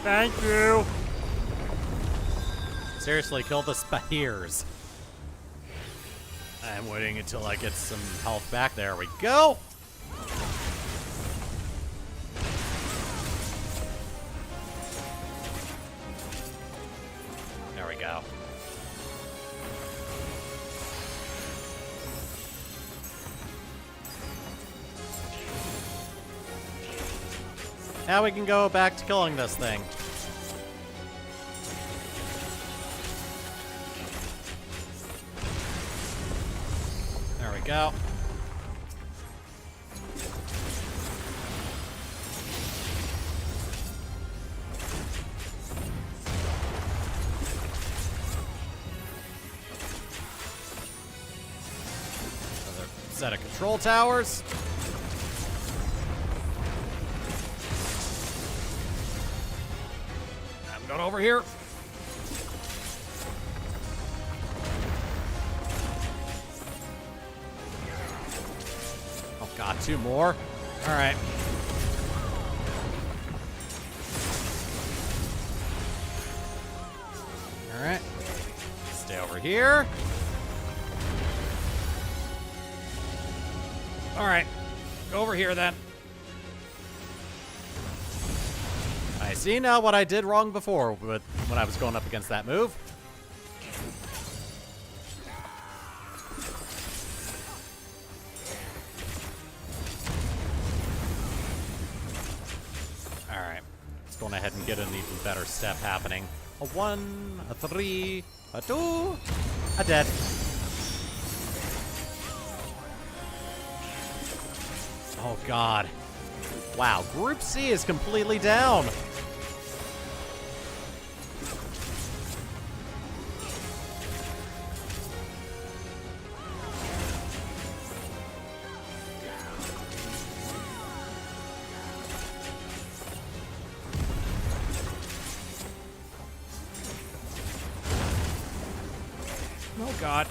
Thank you. Seriously, kill the spears. I'm waiting until I get some health back. There we go. There we go. Now we can go back to killing this thing. There we go. Another set of control towers. I'm going over here. Oh god, two more. All right. All over here. Alright. Go over here then. I see now what I did wrong before when I was going up against that move. Alright. Let's go ahead and get an even better step happening. A 1, a 3, a 2, a dead. Oh god. Wow, Group C is completely down. Oh god.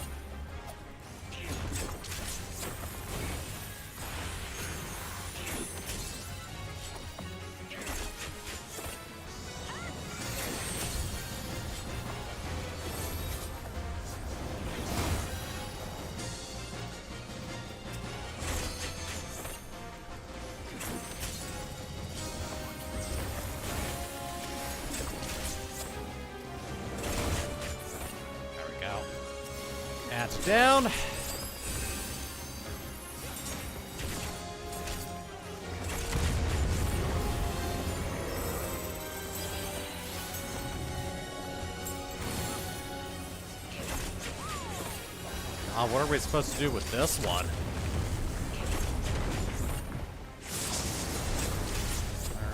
That's down. What are we supposed to do with this one?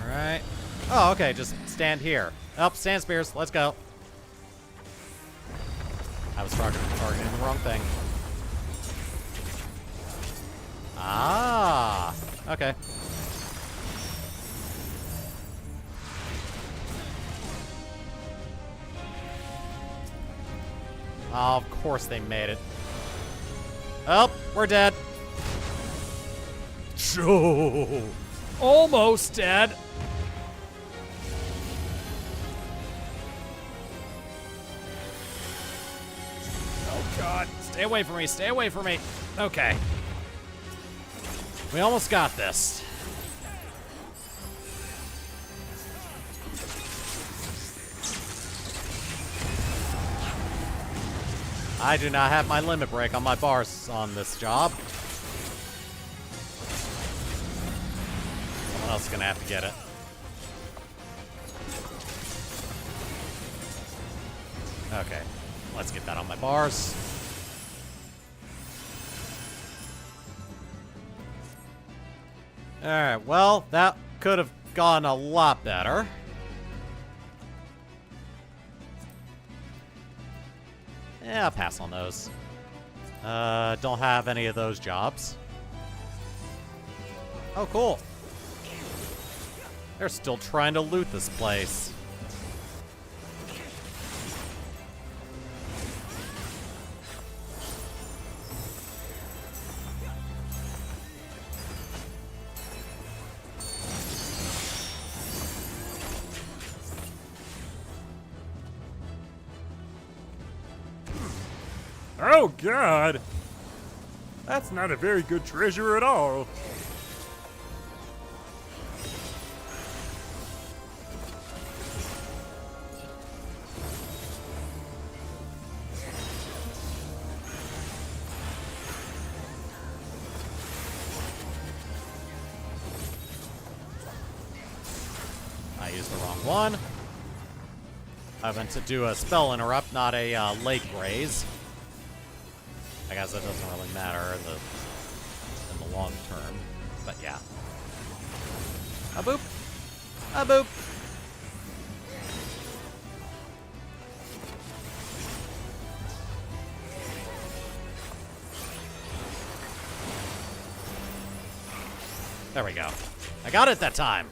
Alright. Oh, okay, just stand here. Up, sand spears, let's go. I was targeting the wrong thing. Ah, okay. Oh, of course they made it. Oh, we're dead. Almost dead. Oh god. Stay away from me. Stay away from me. Okay. We almost got this. I do not have my limit break on my bars on this job. Someone else is gonna have to get it. Okay, let's get that on my bars. Alright, well, that could have gone a lot better. Yeah, I'll pass on those. Don't have any of those jobs. Oh, cool. They're still trying to loot this place. Oh, God! That's not a very good treasure at all. I used the wrong one. I meant to do a spell interrupt, not a lake raise. I guess that doesn't really matter in the long term, but yeah. A boop. A boop. There we go. I got it that time.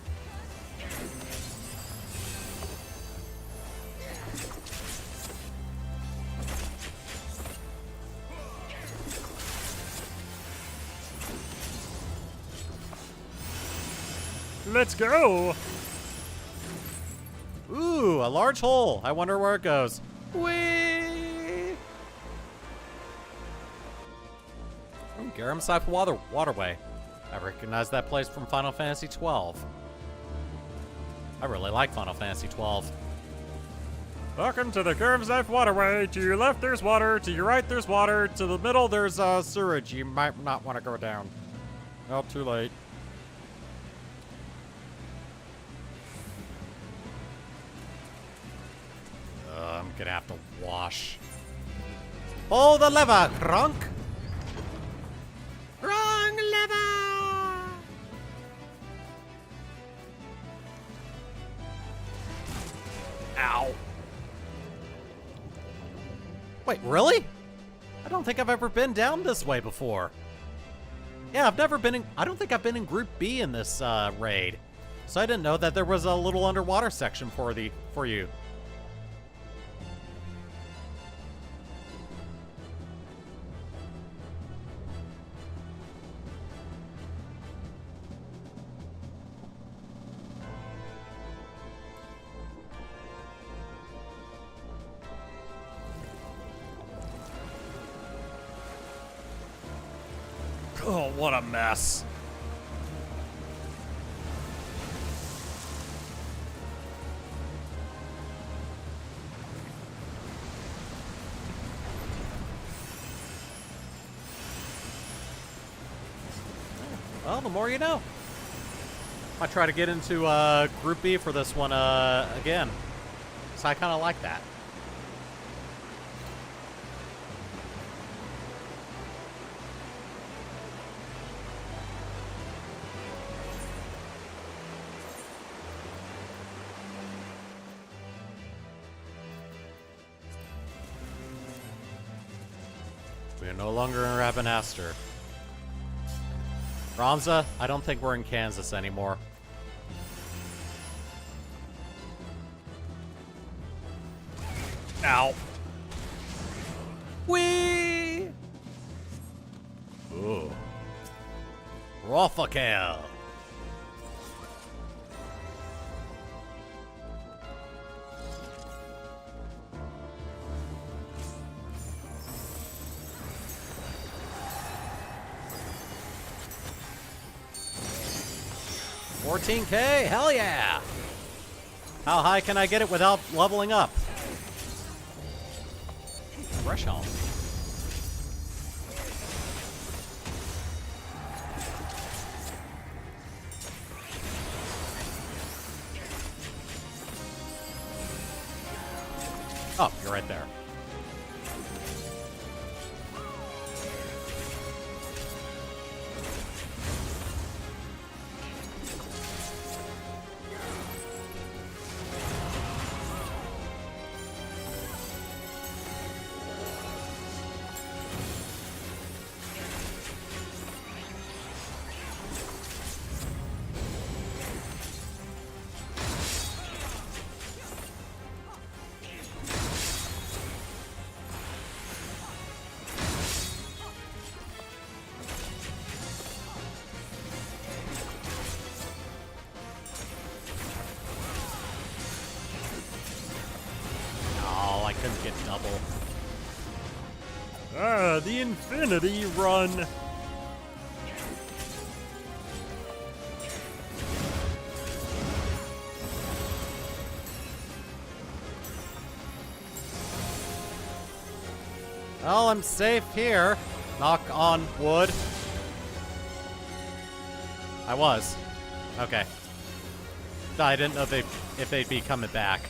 Let's go! Ooh, a large hole. I wonder where it goes. Whee! Oh, Garam's Side Waterway. I recognize that place from Final Fantasy XII. I really like Final Fantasy XII. Welcome to the Curve Waterway. To your left, there's water. To your right, there's water. To the middle, there's sewage. You might not want to go down. Oh, too late. I'm gonna have to wash. Pull the lever, Kronk! Wrong lever! Ow. Wait, really? I don't think I've ever been down this way before. Yeah, I've never been in... I don't think I've been in Group B in this raid. So I didn't know that there was a little underwater section for you. Oh, what a mess. Well, the more you know. I try to get into Group B for this one again. So I kind of like that. We are no longer in Rabanastre. Ramza, I don't think we're in Kansas anymore. Ow. Whee! Ooh. Rofakel. $14K, hell yeah! How high can I get it without leveling up? Threshold. Oh, you're right there. Oh, I couldn't get double. Ah, the Infinity Run. Well, I'm safe here. Knock on wood. I was. Okay. I didn't know if they'd be coming back.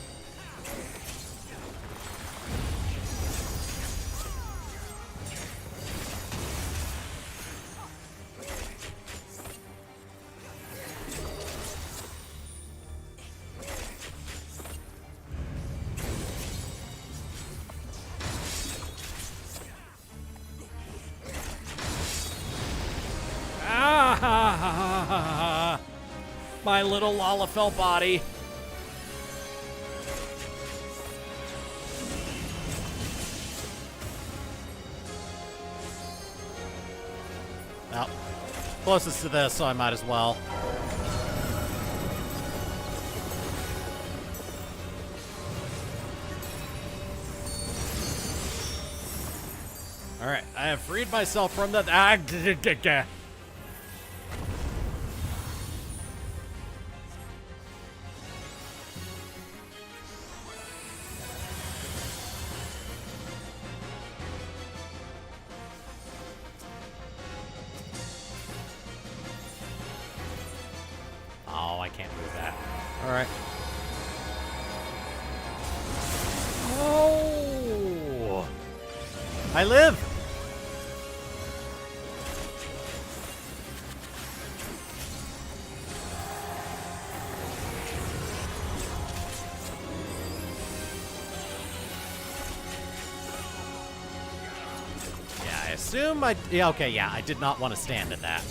Ah, my little Lalafell body. Well, closest to this, so I might as well. Alright, I have freed myself from the. Oh, I can't move that. All right. Oh! I live! Yeah, I assume I... Yeah, okay, yeah, I did not want to stand at that.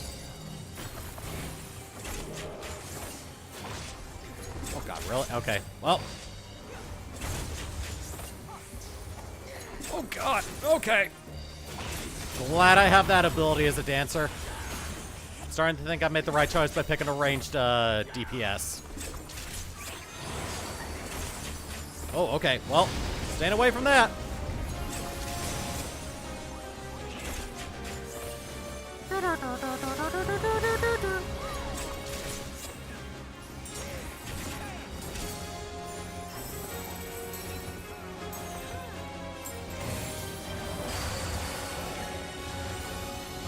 Oh god, really? Okay, well... Oh god! Okay! Glad I have that ability as a dancer. Starting to think I made the right choice by picking a ranged DPS. Oh, okay. Well, staying away from that.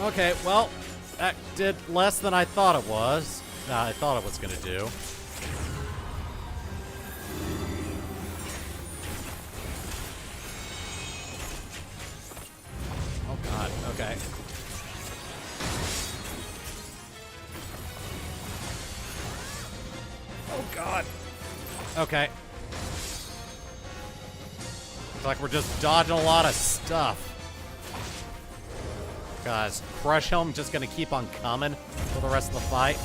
Okay, well, that did less than I thought it was. I thought it was gonna do. Oh god, okay. Oh god! Okay. Looks like we're just dodging a lot of stuff. Guys, Crush Helm just gonna keep on coming for the rest of the fight.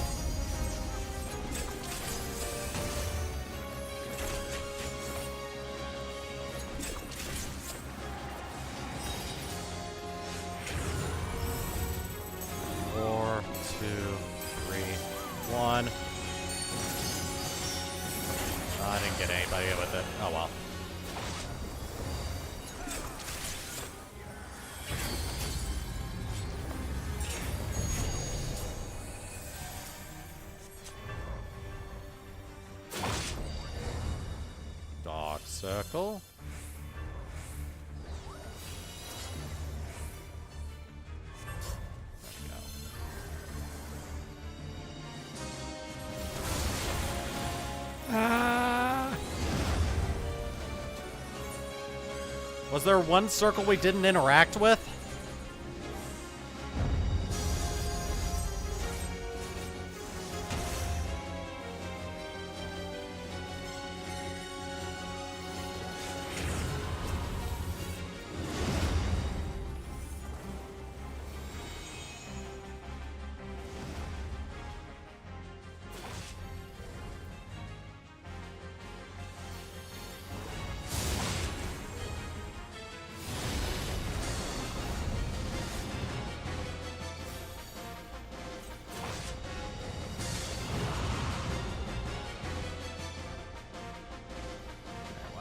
Four, two, three, one. Oh, I didn't get anybody with it. Oh well. Dark circle. There we go. Was there one circle we didn't interact with?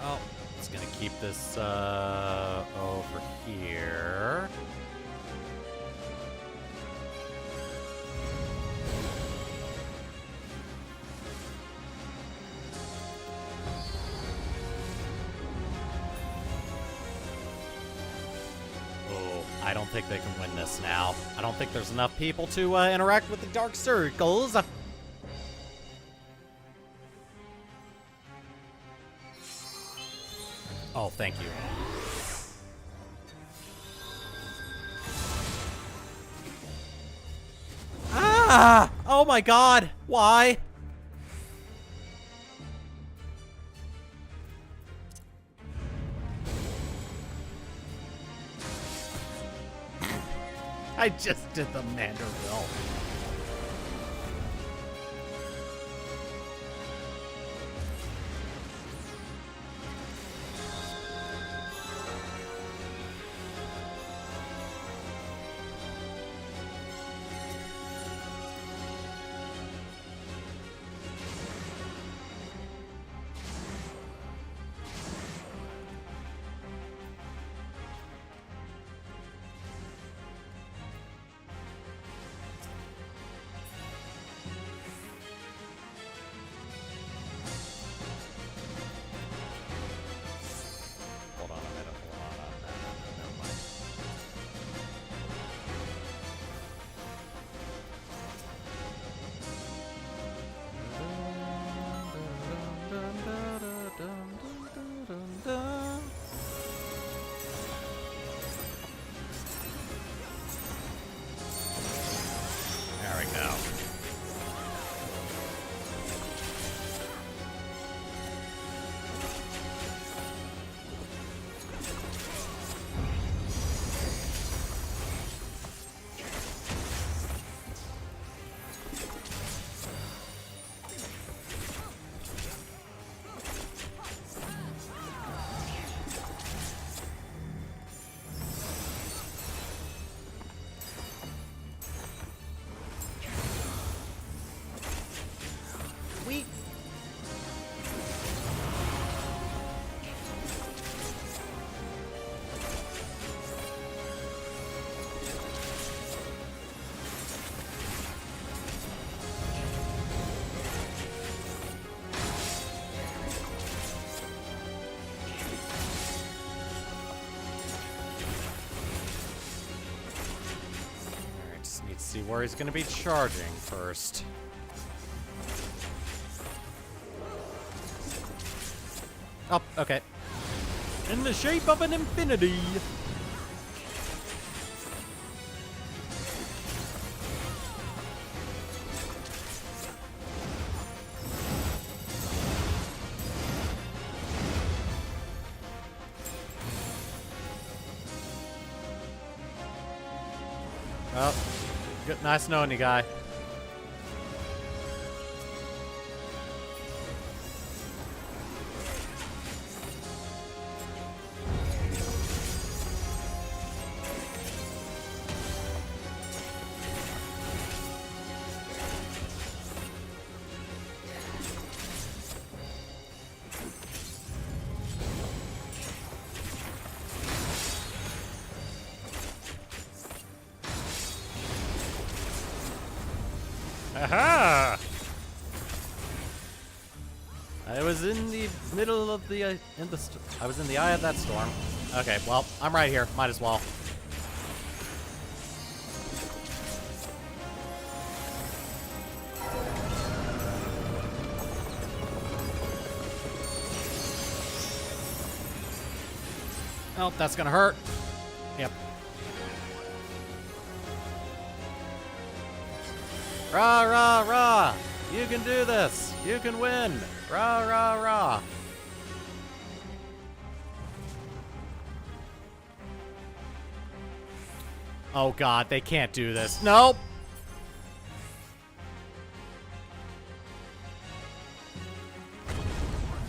Well, it's gonna keep this over here. Oh, I don't think they can win this now. I don't think there's enough people to interact with the dark circles. Oh, thank you. Ah! Oh my god! Why? I just did the Manderville. Just need to see where he's gonna be charging first. Oh, okay. In the shape of an infinity. Oh, good, nice knowing you, guy. Aha! I was in the middle of the, I was in the eye of that storm. Okay, well, I'm right here. Might as well. Oh, that's gonna hurt. Yep. Rah, rah, rah! You can do this! You can win! Rah, rah, rah! Oh god, they can't do this. Nope!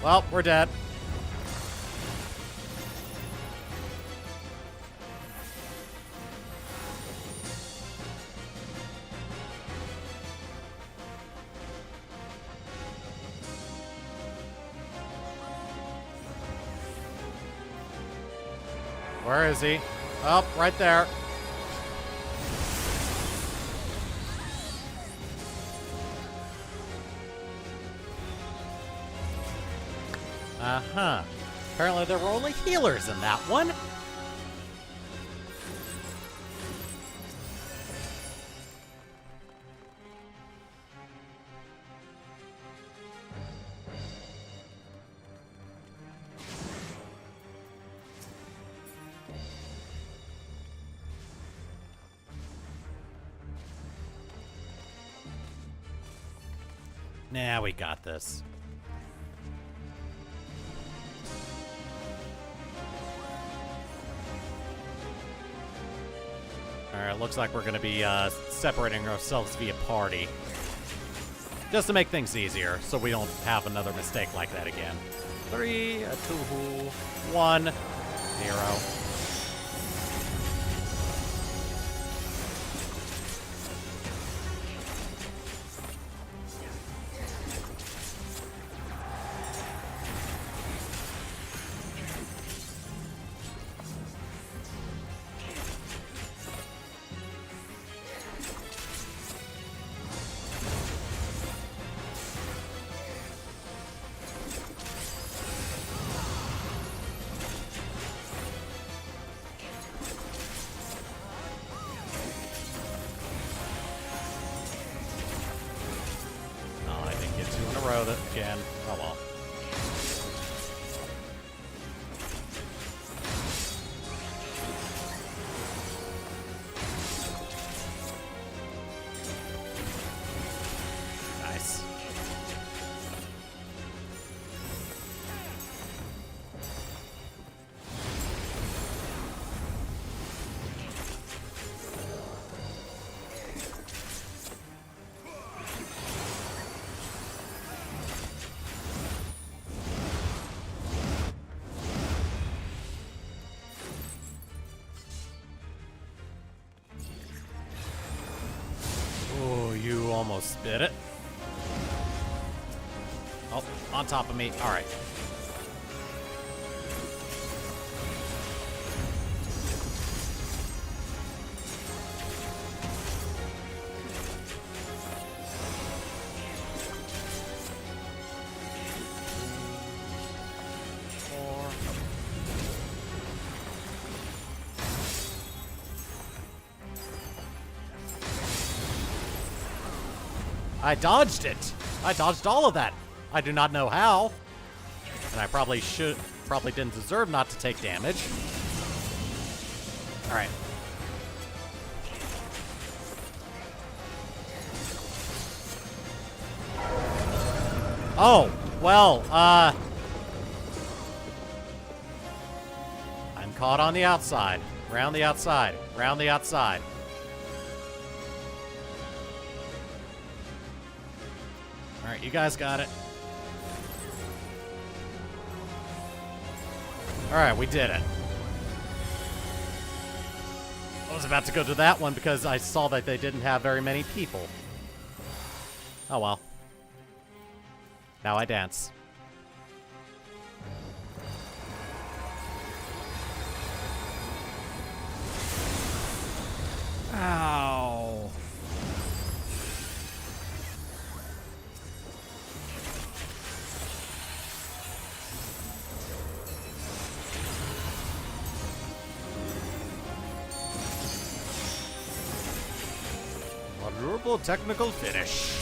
Well, we're dead. Where is he? Oh, right there. Uh-huh. Apparently there were only healers in that one. Nah, we got this. Alright, looks like we're gonna be separating ourselves via party. Just to make things easier, so we don't have another mistake like that again. 3, 2, 1, 0. Again. Oh well. Nice. You almost bit it. Oh, on top of me. All right. I dodged it. I dodged all of that. I do not know how. And I probably didn't deserve not to take damage. All right. Oh, well, I'm caught on the outside. Round the outside. Round the outside. All right, you guys got it. All right, we did it. I was about to go to that one because I saw that they didn't have very many people. Oh well. Now I dance. Ow. Adorable technical finish.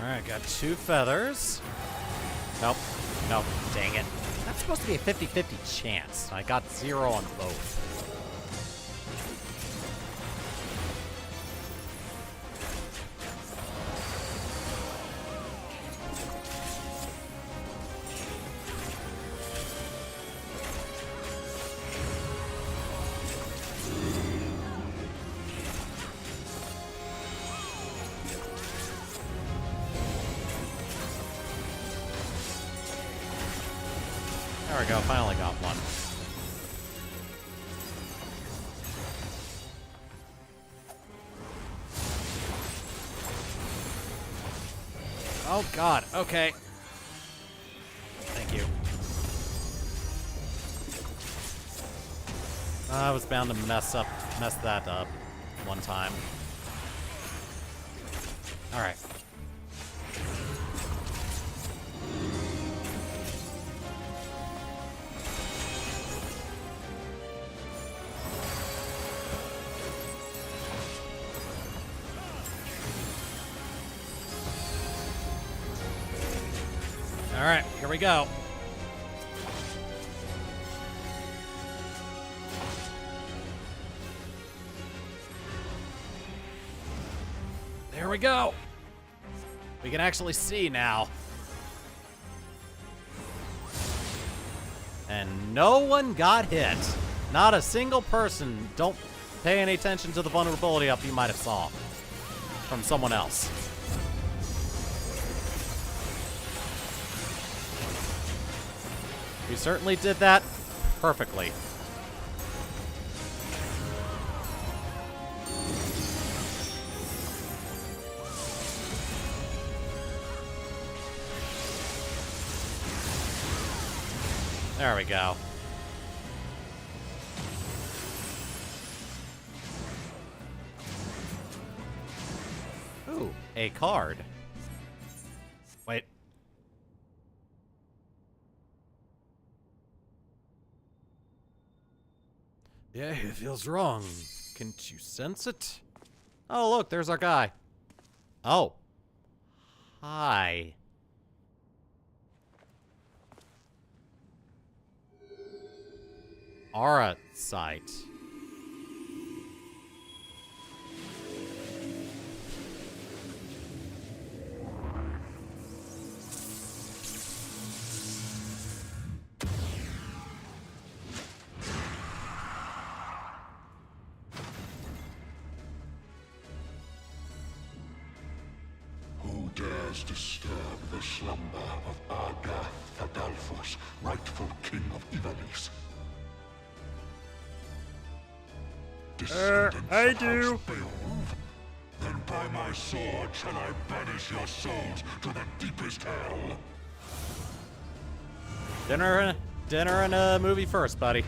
Alright, got 2 feathers. Nope. Nope. Dang it. That's supposed to be a 50-50 chance. I got 0 on both. There we go, finally got one. Oh god, okay. Thank you. I was bound to mess that up one time. Alright. Alright, here we go. There we go. We can actually see now. And no one got hit. Not a single person. Don't pay any attention to the vulnerability up you might have saw from someone else. We certainly did that perfectly. There we go. Ooh, a card. Wait. Yeah, it feels wrong. Can't you sense it? Oh, look, there's our guy. Oh. Hi. Aura sight. Who dares disturb the slumber of Argath Adalphus, rightful king of Ivalice? I do. Beowulf? Then By my sword shall I banish your souls to the deepest hell. Dinner and a movie first, buddy.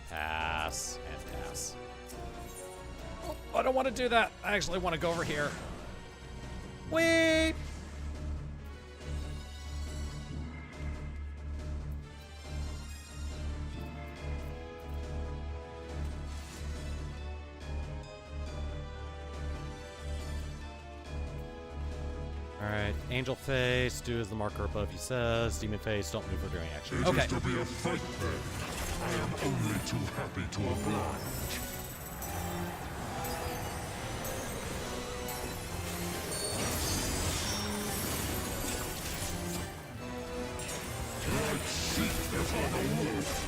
Pass, and pass. Oh, I don't want to do that. I actually want to go over here. Wait! Alright, angel face, do as the marker above you says. Demon face, don't move or do any action. It Okay. is to be a fight then. I am only too happy to oblige. Like sheep before the wolf.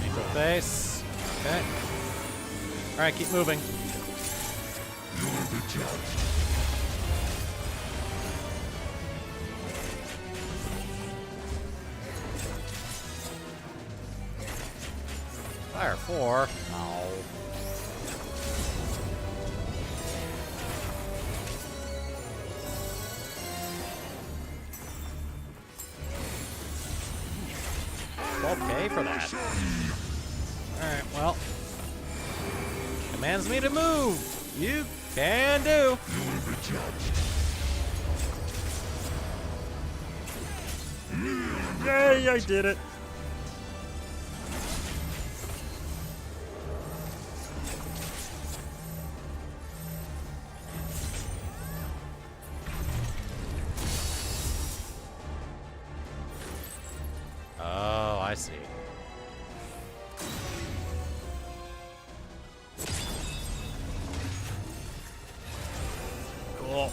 Angel face. Okay. Alright, keep moving. You will be judged. Fire 4. No. Okay for that. Alright, well. Commands me to move. You can do. You will be judged. Yay, I did it. Oh, I see. Cool.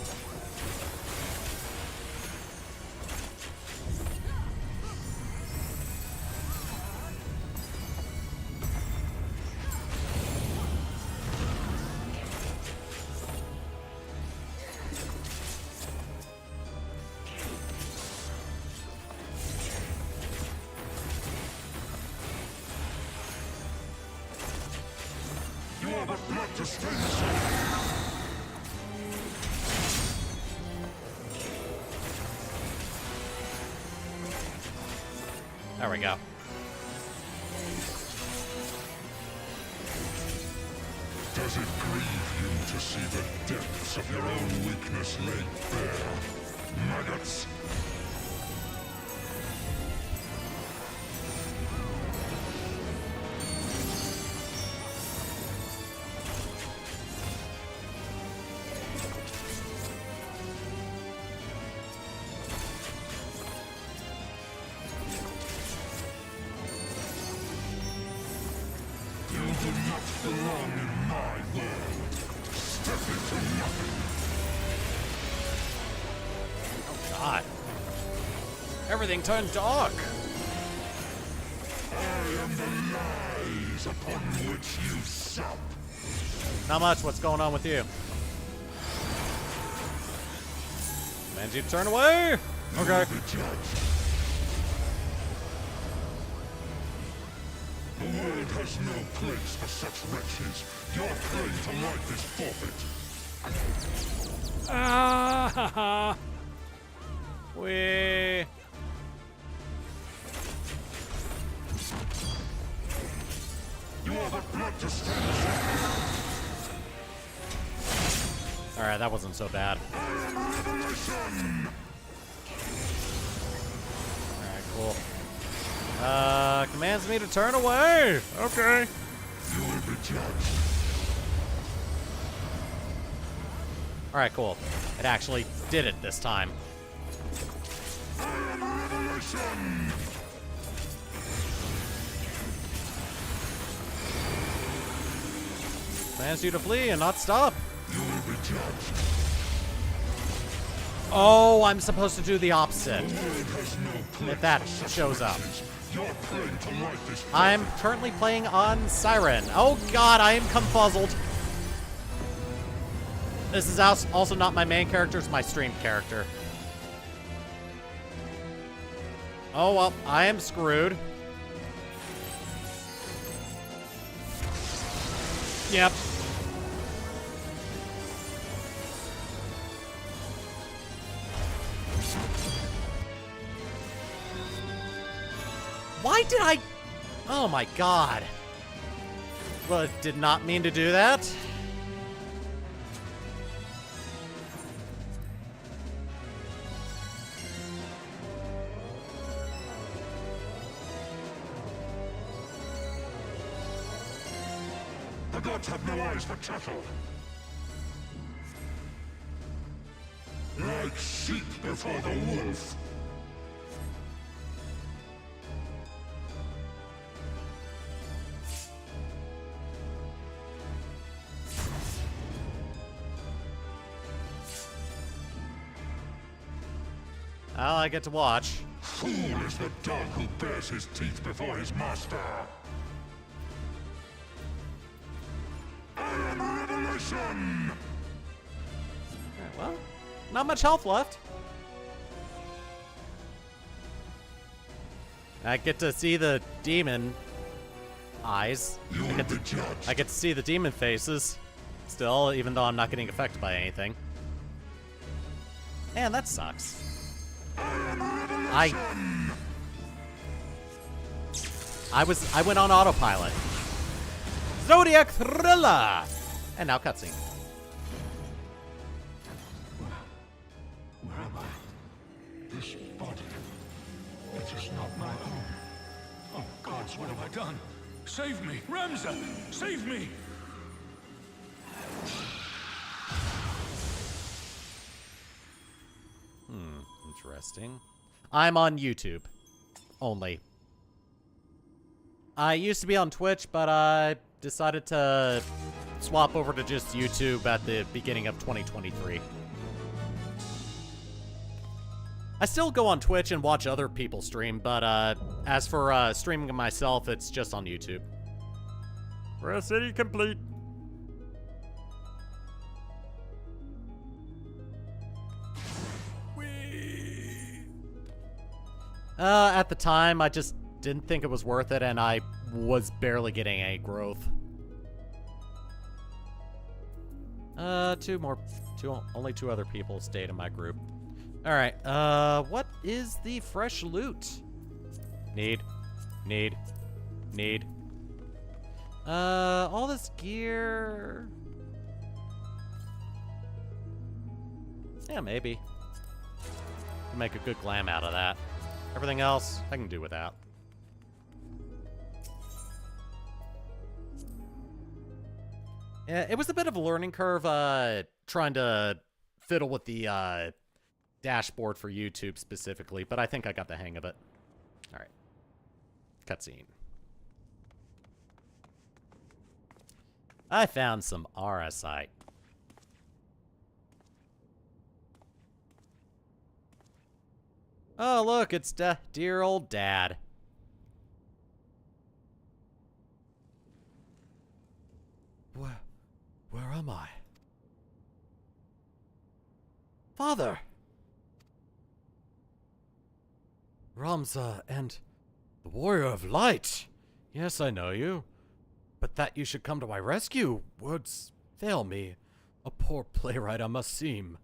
You are but blood to stain the soul. There we go. Does it grieve you to see the depths of your own weakness laid bare? Maggots! You do not belong in my world. Step into nothing. God. Everything turned dark. I am the lies upon which you sup. Not much. What's going on with you? Commands you to turn away. You will be judged. The world has no place for such wretches. Your claim to life is forfeit. Ah, ha, ha. We. You are but blood to stain the soul. Alright, that wasn't so bad. I am revelation. Alright, cool. Commands me to turn away. Okay. You will be judged. Alright, cool. It actually did it this time. I am revelation. Commands you to flee and not stop. You will be judged. Oh, I'm supposed to do the opposite. If that shows up. I'm currently playing on Siren. Oh god, I am confuzzled. This is also not my main character, it's my stream character. Oh well, I am screwed. Yep. Why did I... Oh my god. Well, it did not mean to do that. The gods have no eyes for cattle. Like sheep before the wolf. Well, I get to watch. Fool is the dog who bares his teeth before his master. I am Revelation! Alright, well, not much health left. I get to see the demon eyes. You will be judged. I get to see the demon faces still, even though I'm not getting affected by anything. Man, that sucks. I went on autopilot. Zodiac Thriller! And now cutscene. Where am I? This body. It is not my own. Oh gods, what have I done? Save me! Ramza! Save me! Interesting. I'm on YouTube. Only. I used to be on Twitch, but I decided to swap over to just YouTube at the beginning of 2023. I still go on Twitch and watch other people stream, but as for streaming myself, it's just on YouTube. Rest City complete. At the time, I just didn't think it was worth it, and I was barely getting any growth. Only two other people stayed in my group. Alright, what is the fresh loot? Need. All this gear... Yeah, maybe. Make a good glam out of that. Everything else, I can do without. Yeah, it was a bit of a learning curve, trying to fiddle with the, dashboard for YouTube specifically, but I think I got the hang of it. Alright. Cutscene. I found some RSite. Oh, look, it's dear old Dad. Where am I? Father! Ramza and the Warrior of Light. Yes, I know you. But that you should come to my rescue, words fail me. A poor playwright I must seem.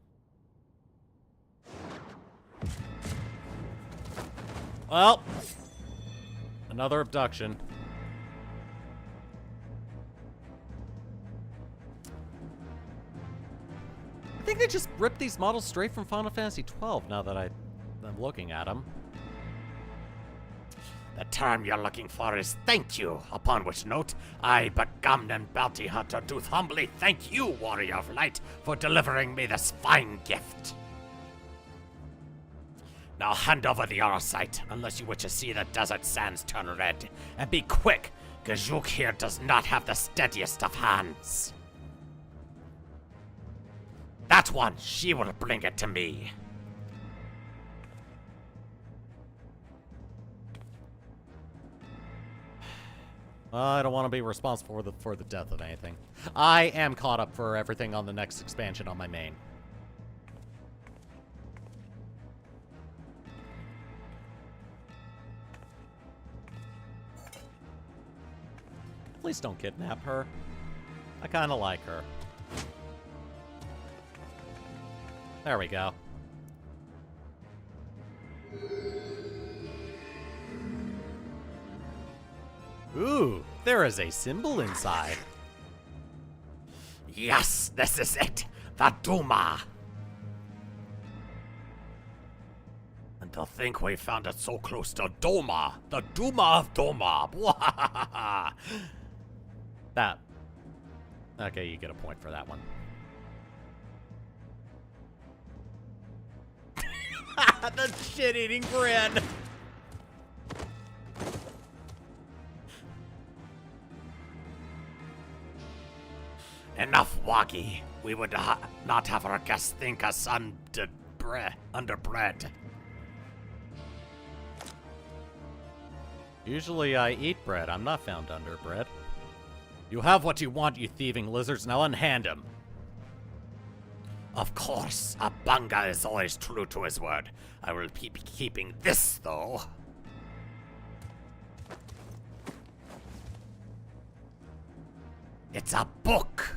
Well, another abduction. I think they just ripped these models straight from Final Fantasy XII now that I'm looking at them. The term you're looking for is thank you, upon which note, I, Bagamnan Bounty Hunter, do humbly thank you, Warrior of Light, for delivering me this fine gift. Now hand over the Arasite, unless you wish to see the desert sands turn red. And be quick, Gajuk here does not have the steadiest of hands. That one, she will bring it to me. I don't want to be responsible for the death of anything. I am caught up for everything on the next expansion on my main. Please don't kidnap her. I kind of like her. There we go. Ooh, there is a symbol inside. Yes, this is it. The Duma. And to think we found it so close to Doma. The Duma of Doma. That. Okay, you get a point for that one. The shit-eating grin. Enough, Wagi. We would not have our guests think us underbred. Usually I eat bread. I'm not found under bread. You have what you want, you thieving lizards. Now unhand him. Of course, a Bunga is always true to his word. I will be keeping this, though. It's a book!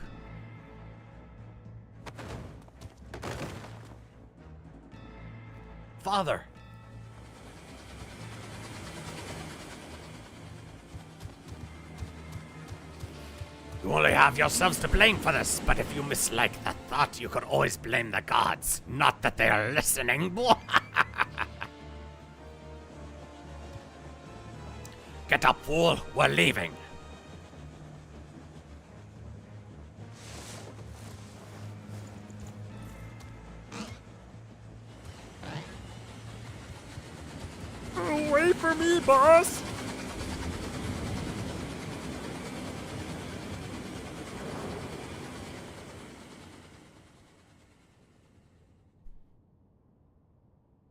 Father! You only have yourselves to blame for this, but if you mislike that thought, you could always blame the gods. Not that they are listening. Get up, fool. We're leaving. Wait for me, boss!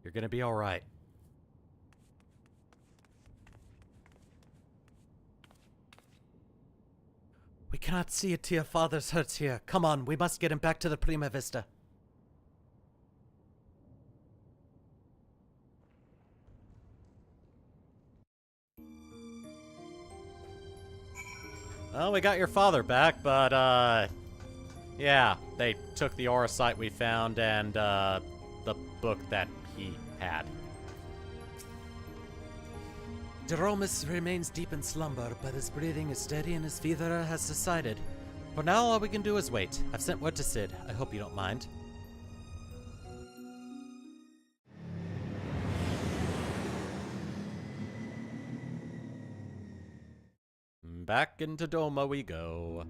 You're gonna be alright. We cannot see it to your father's hurts here. Come on, we must get him back to the Prima Vista. Well, we got your father back, but, yeah, they took the aura site we found and, the book that he had. Jeromus remains deep in slumber, but his breathing is steady and his fever has subsided. For now, all we can do is wait. I've sent word to Sid. I hope you don't mind. Back into Doma we go.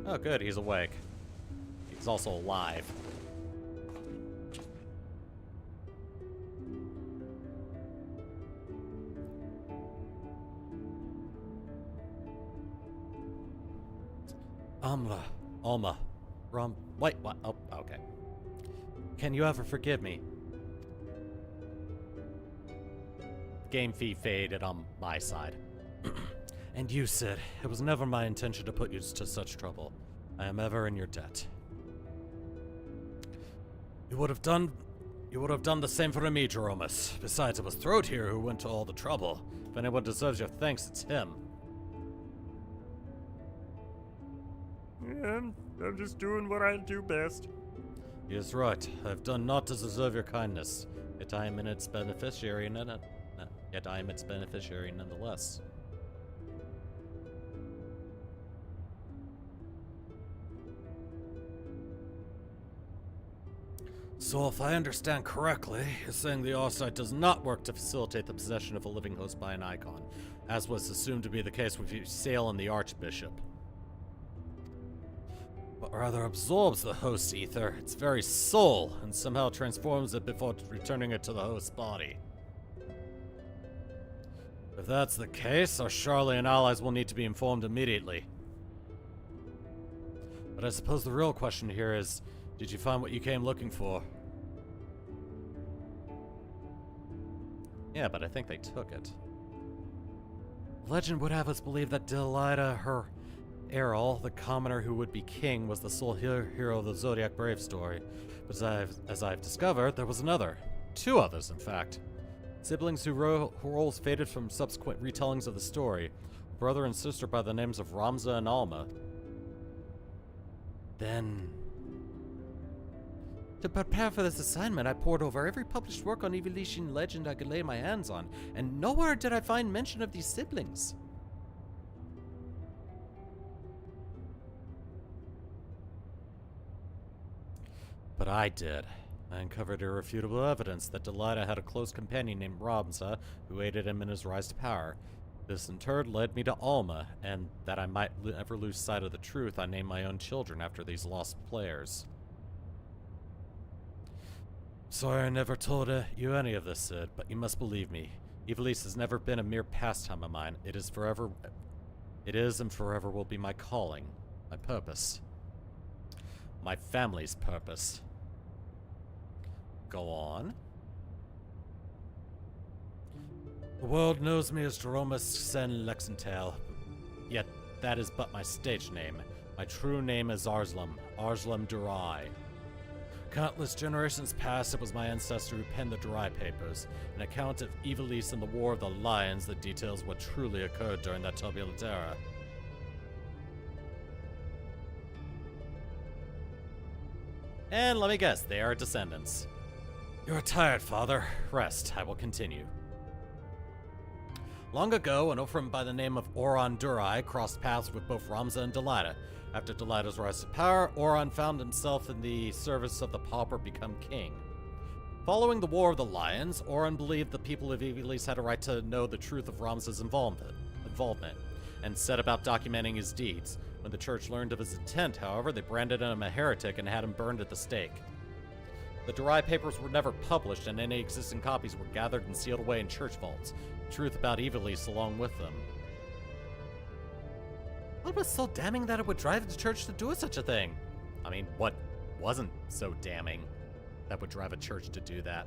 Oh good, he's awake. He's also alive. Alma. Wait, what? Oh, okay. Can you ever forgive me? Game fee faded on my side. And you, Sid, it was never my intention to put you to such trouble. I am ever in your debt. You would have done the same for me, Jeromus. Besides, it was Throat here who went to all the trouble. If anyone deserves your thanks, it's him. I'm just doing what I do best. He is right. I've done naught to deserve your kindness. Yet I am its beneficiary nonetheless. So if I understand correctly, you're saying the Arcite does not work to facilitate the possession of a living host by an icon, as was assumed to be the case with Ysayle and the Archbishop. But rather absorbs the host's ether, its very soul, and somehow transforms it before returning it to the host's body. If that's the case, our Charlie and allies will need to be informed immediately. But But I suppose the real question here is, did you find what you came looking for? Yeah, but I think they took it. Legend would have us believe that Delilah, her Errol, the commoner who would be king, was the sole hero of the Zodiac Brave story. But as I've discovered, there was another. 2 others, in fact. Siblings whose roles faded from subsequent retellings of the story. A brother and sister by the names of Ramza and Alma. Then... To prepare for this assignment, I pored over every published work on Ivalician legend I could lay my hands on, and nowhere did I find mention of these siblings. But I did. I uncovered irrefutable evidence that Delilah had a close companion named Ramza, who aided him in his rise to power. This in turn led me to Alma, and that I might never lose sight of the truth, I named my own children after these lost players. Sorry I never told you any of this, Sid, but you must believe me. Ivalice has never been a mere pastime of mine. It is and forever will be my calling, my purpose. My family's purpose. Go on. The world knows me as Jeromus Sen Lexentale, yet that is but my stage name. My true name is Arslan Durai. Countless generations past, it was my ancestor who penned the Durai Papers, an account of Ivalice and the War of the Lions that details what truly occurred during that turbulent era. And let me guess, they are descendants. You're tired, father. Rest. I will continue. Long ago, an Ophrim by the name of Oran Durai crossed paths with both Ramza and Delilah. After Delilah's rise to power, Oran found himself in the service of the pauper become king. Following the War of the Lions, Oran believed the people of Ivalice had a right to know the truth of Ramza's involvement, and set about documenting his deeds. When the church learned of his intent, however, they branded him a heretic and had him burned at the stake. The Durai Papers were never published, and any existing copies were gathered and sealed away in church vaults. The truth about Ivalice along with them. What was so damning that it would drive the church to do such a thing? I mean, what wasn't so damning that would drive a church to do that?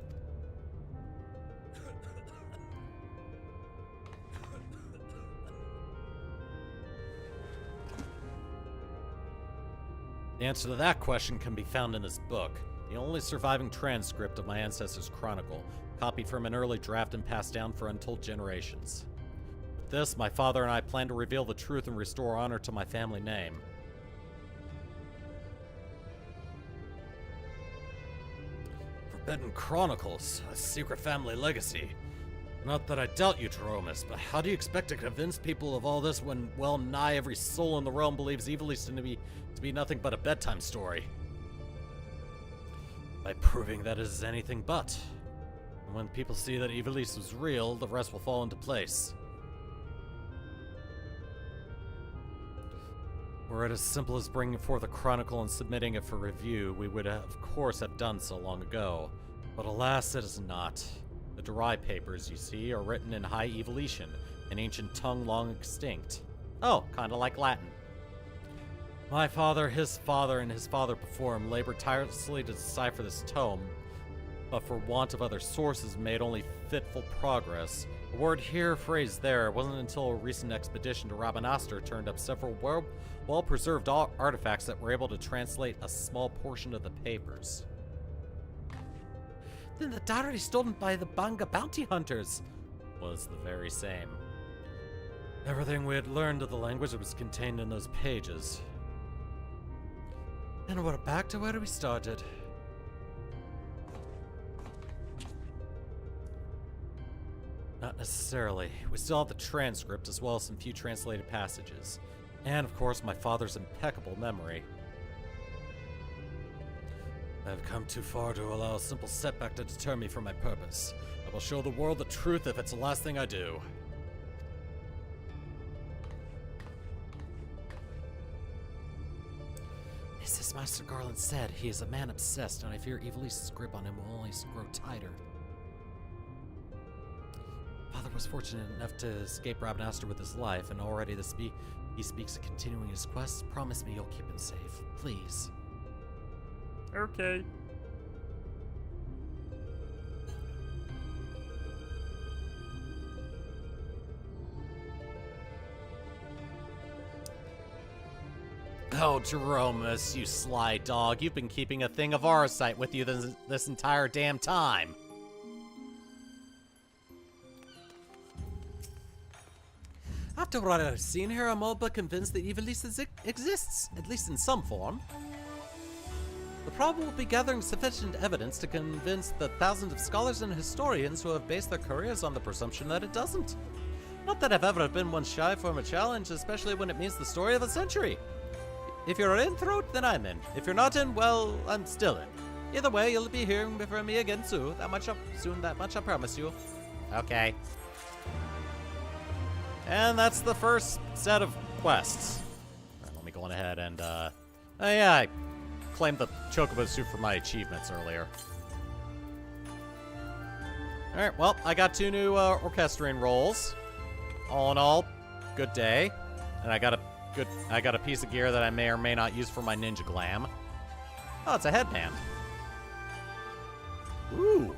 The answer to that question can be found in this book, the only surviving transcript of my ancestors' chronicle, copied from an early draft and passed down for untold generations. With this, my father and I plan to reveal the truth and restore honor to my family name. Forbidden Chronicles, a secret family legacy. Not that I doubt you, Jeromus, but how do you expect to convince people of all this when well nigh every soul in the realm believes Ivalice to be nothing but a bedtime story? By proving that it is anything but. And when people see that Ivalice was real, the rest will fall into place. Were it as simple as bringing forth a chronicle and submitting it for review, we would of course have done so long ago. But alas, it is not. The Durai Papers, you see, are written in High Ivalician, an ancient tongue long extinct. Oh, kinda like Latin. My father, his father, and his father before him labored tirelessly to decipher this tome, but for want of other sources made only fitful progress. A word here, phrase there. It wasn't until a recent expedition to Rabanastre turned up several well-preserved artifacts that were able to translate a small portion of the papers. Then the diary stolen by the Banga bounty hunters was the very same. Everything we had learned of the language was contained in those pages. And we're back to where we started. Not necessarily. We still have the transcript as well as some few translated passages. And of course my father's impeccable memory. I have come too far to allow a simple setback to deter me from my purpose. I will show the world the truth if it's the last thing I do. As Master Garland said, he is a man obsessed, and I fear Ivalice's grip on him will only grow tighter. Father father was fortunate enough to escape Rabanaster with his life, and already he speaks of continuing his quest. Promise me you'll keep him safe, please. Okay. Oh, Jeromus, you sly dog. You've been keeping a thing of Arsite with you this entire damn time. After what I've seen here, I'm all but convinced that Ivalice exists, at least in some form. The problem will be gathering sufficient evidence to convince the thousands of scholars and historians who have based their careers on the presumption that it doesn't. Not that I've ever been one shy from a challenge, especially when it means the story of a century. If you're in, Throat, then I'm in. If you're not in, well, I'm still in. Either way, you'll be hearing from me again soon. That much I promise you. Okay. And that's the first set of quests. Alright, let me go on ahead and, oh yeah, I claimed the Chocobo suit for my achievements earlier. Alright, well, I got 2 new, orchestrion rolls. All in all, good day. And I got a piece of gear that I may or may not use for my ninja glam. Oh, it's a headband. Ooh.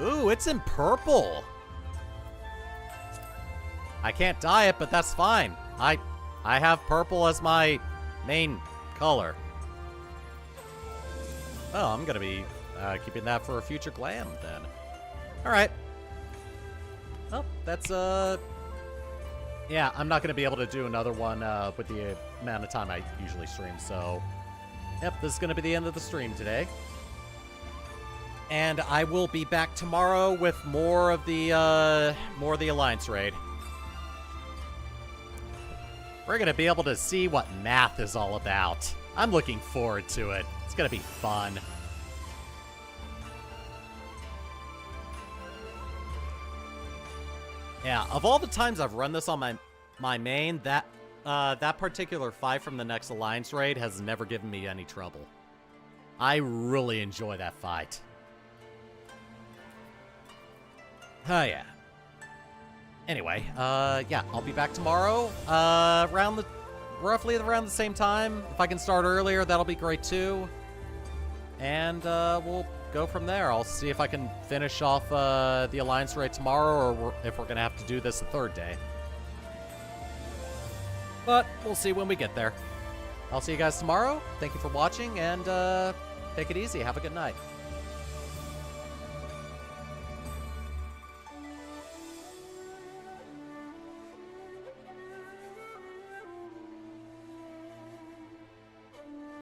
Ooh, it's in purple. I can't dye it, but that's fine. I have purple as my main color. Oh, I'm gonna be keeping that for a future glam then. Alright. Well, that's yeah, I'm not gonna be able to do another one with the amount of time I usually stream, so yep, this is gonna be the end of the stream today. And I will be back tomorrow with more of the Alliance raid. We're gonna be able to see what math is all about. I'm looking forward to it. It's gonna be fun. Yeah, of all the times I've run this on my main, that particular fight from the next Alliance raid has never given me any trouble. I really enjoy that fight. Oh yeah. Anyway, yeah, I'll be back tomorrow, roughly around the same time. If I can start earlier, that'll be great too. And, we'll go from there. I'll see if I can finish off, the Alliance raid tomorrow, or if we're gonna have to do this the 3rd day. But, we'll see when we get there. I'll see you guys tomorrow. Thank you for watching, and, take it easy. Have a good night.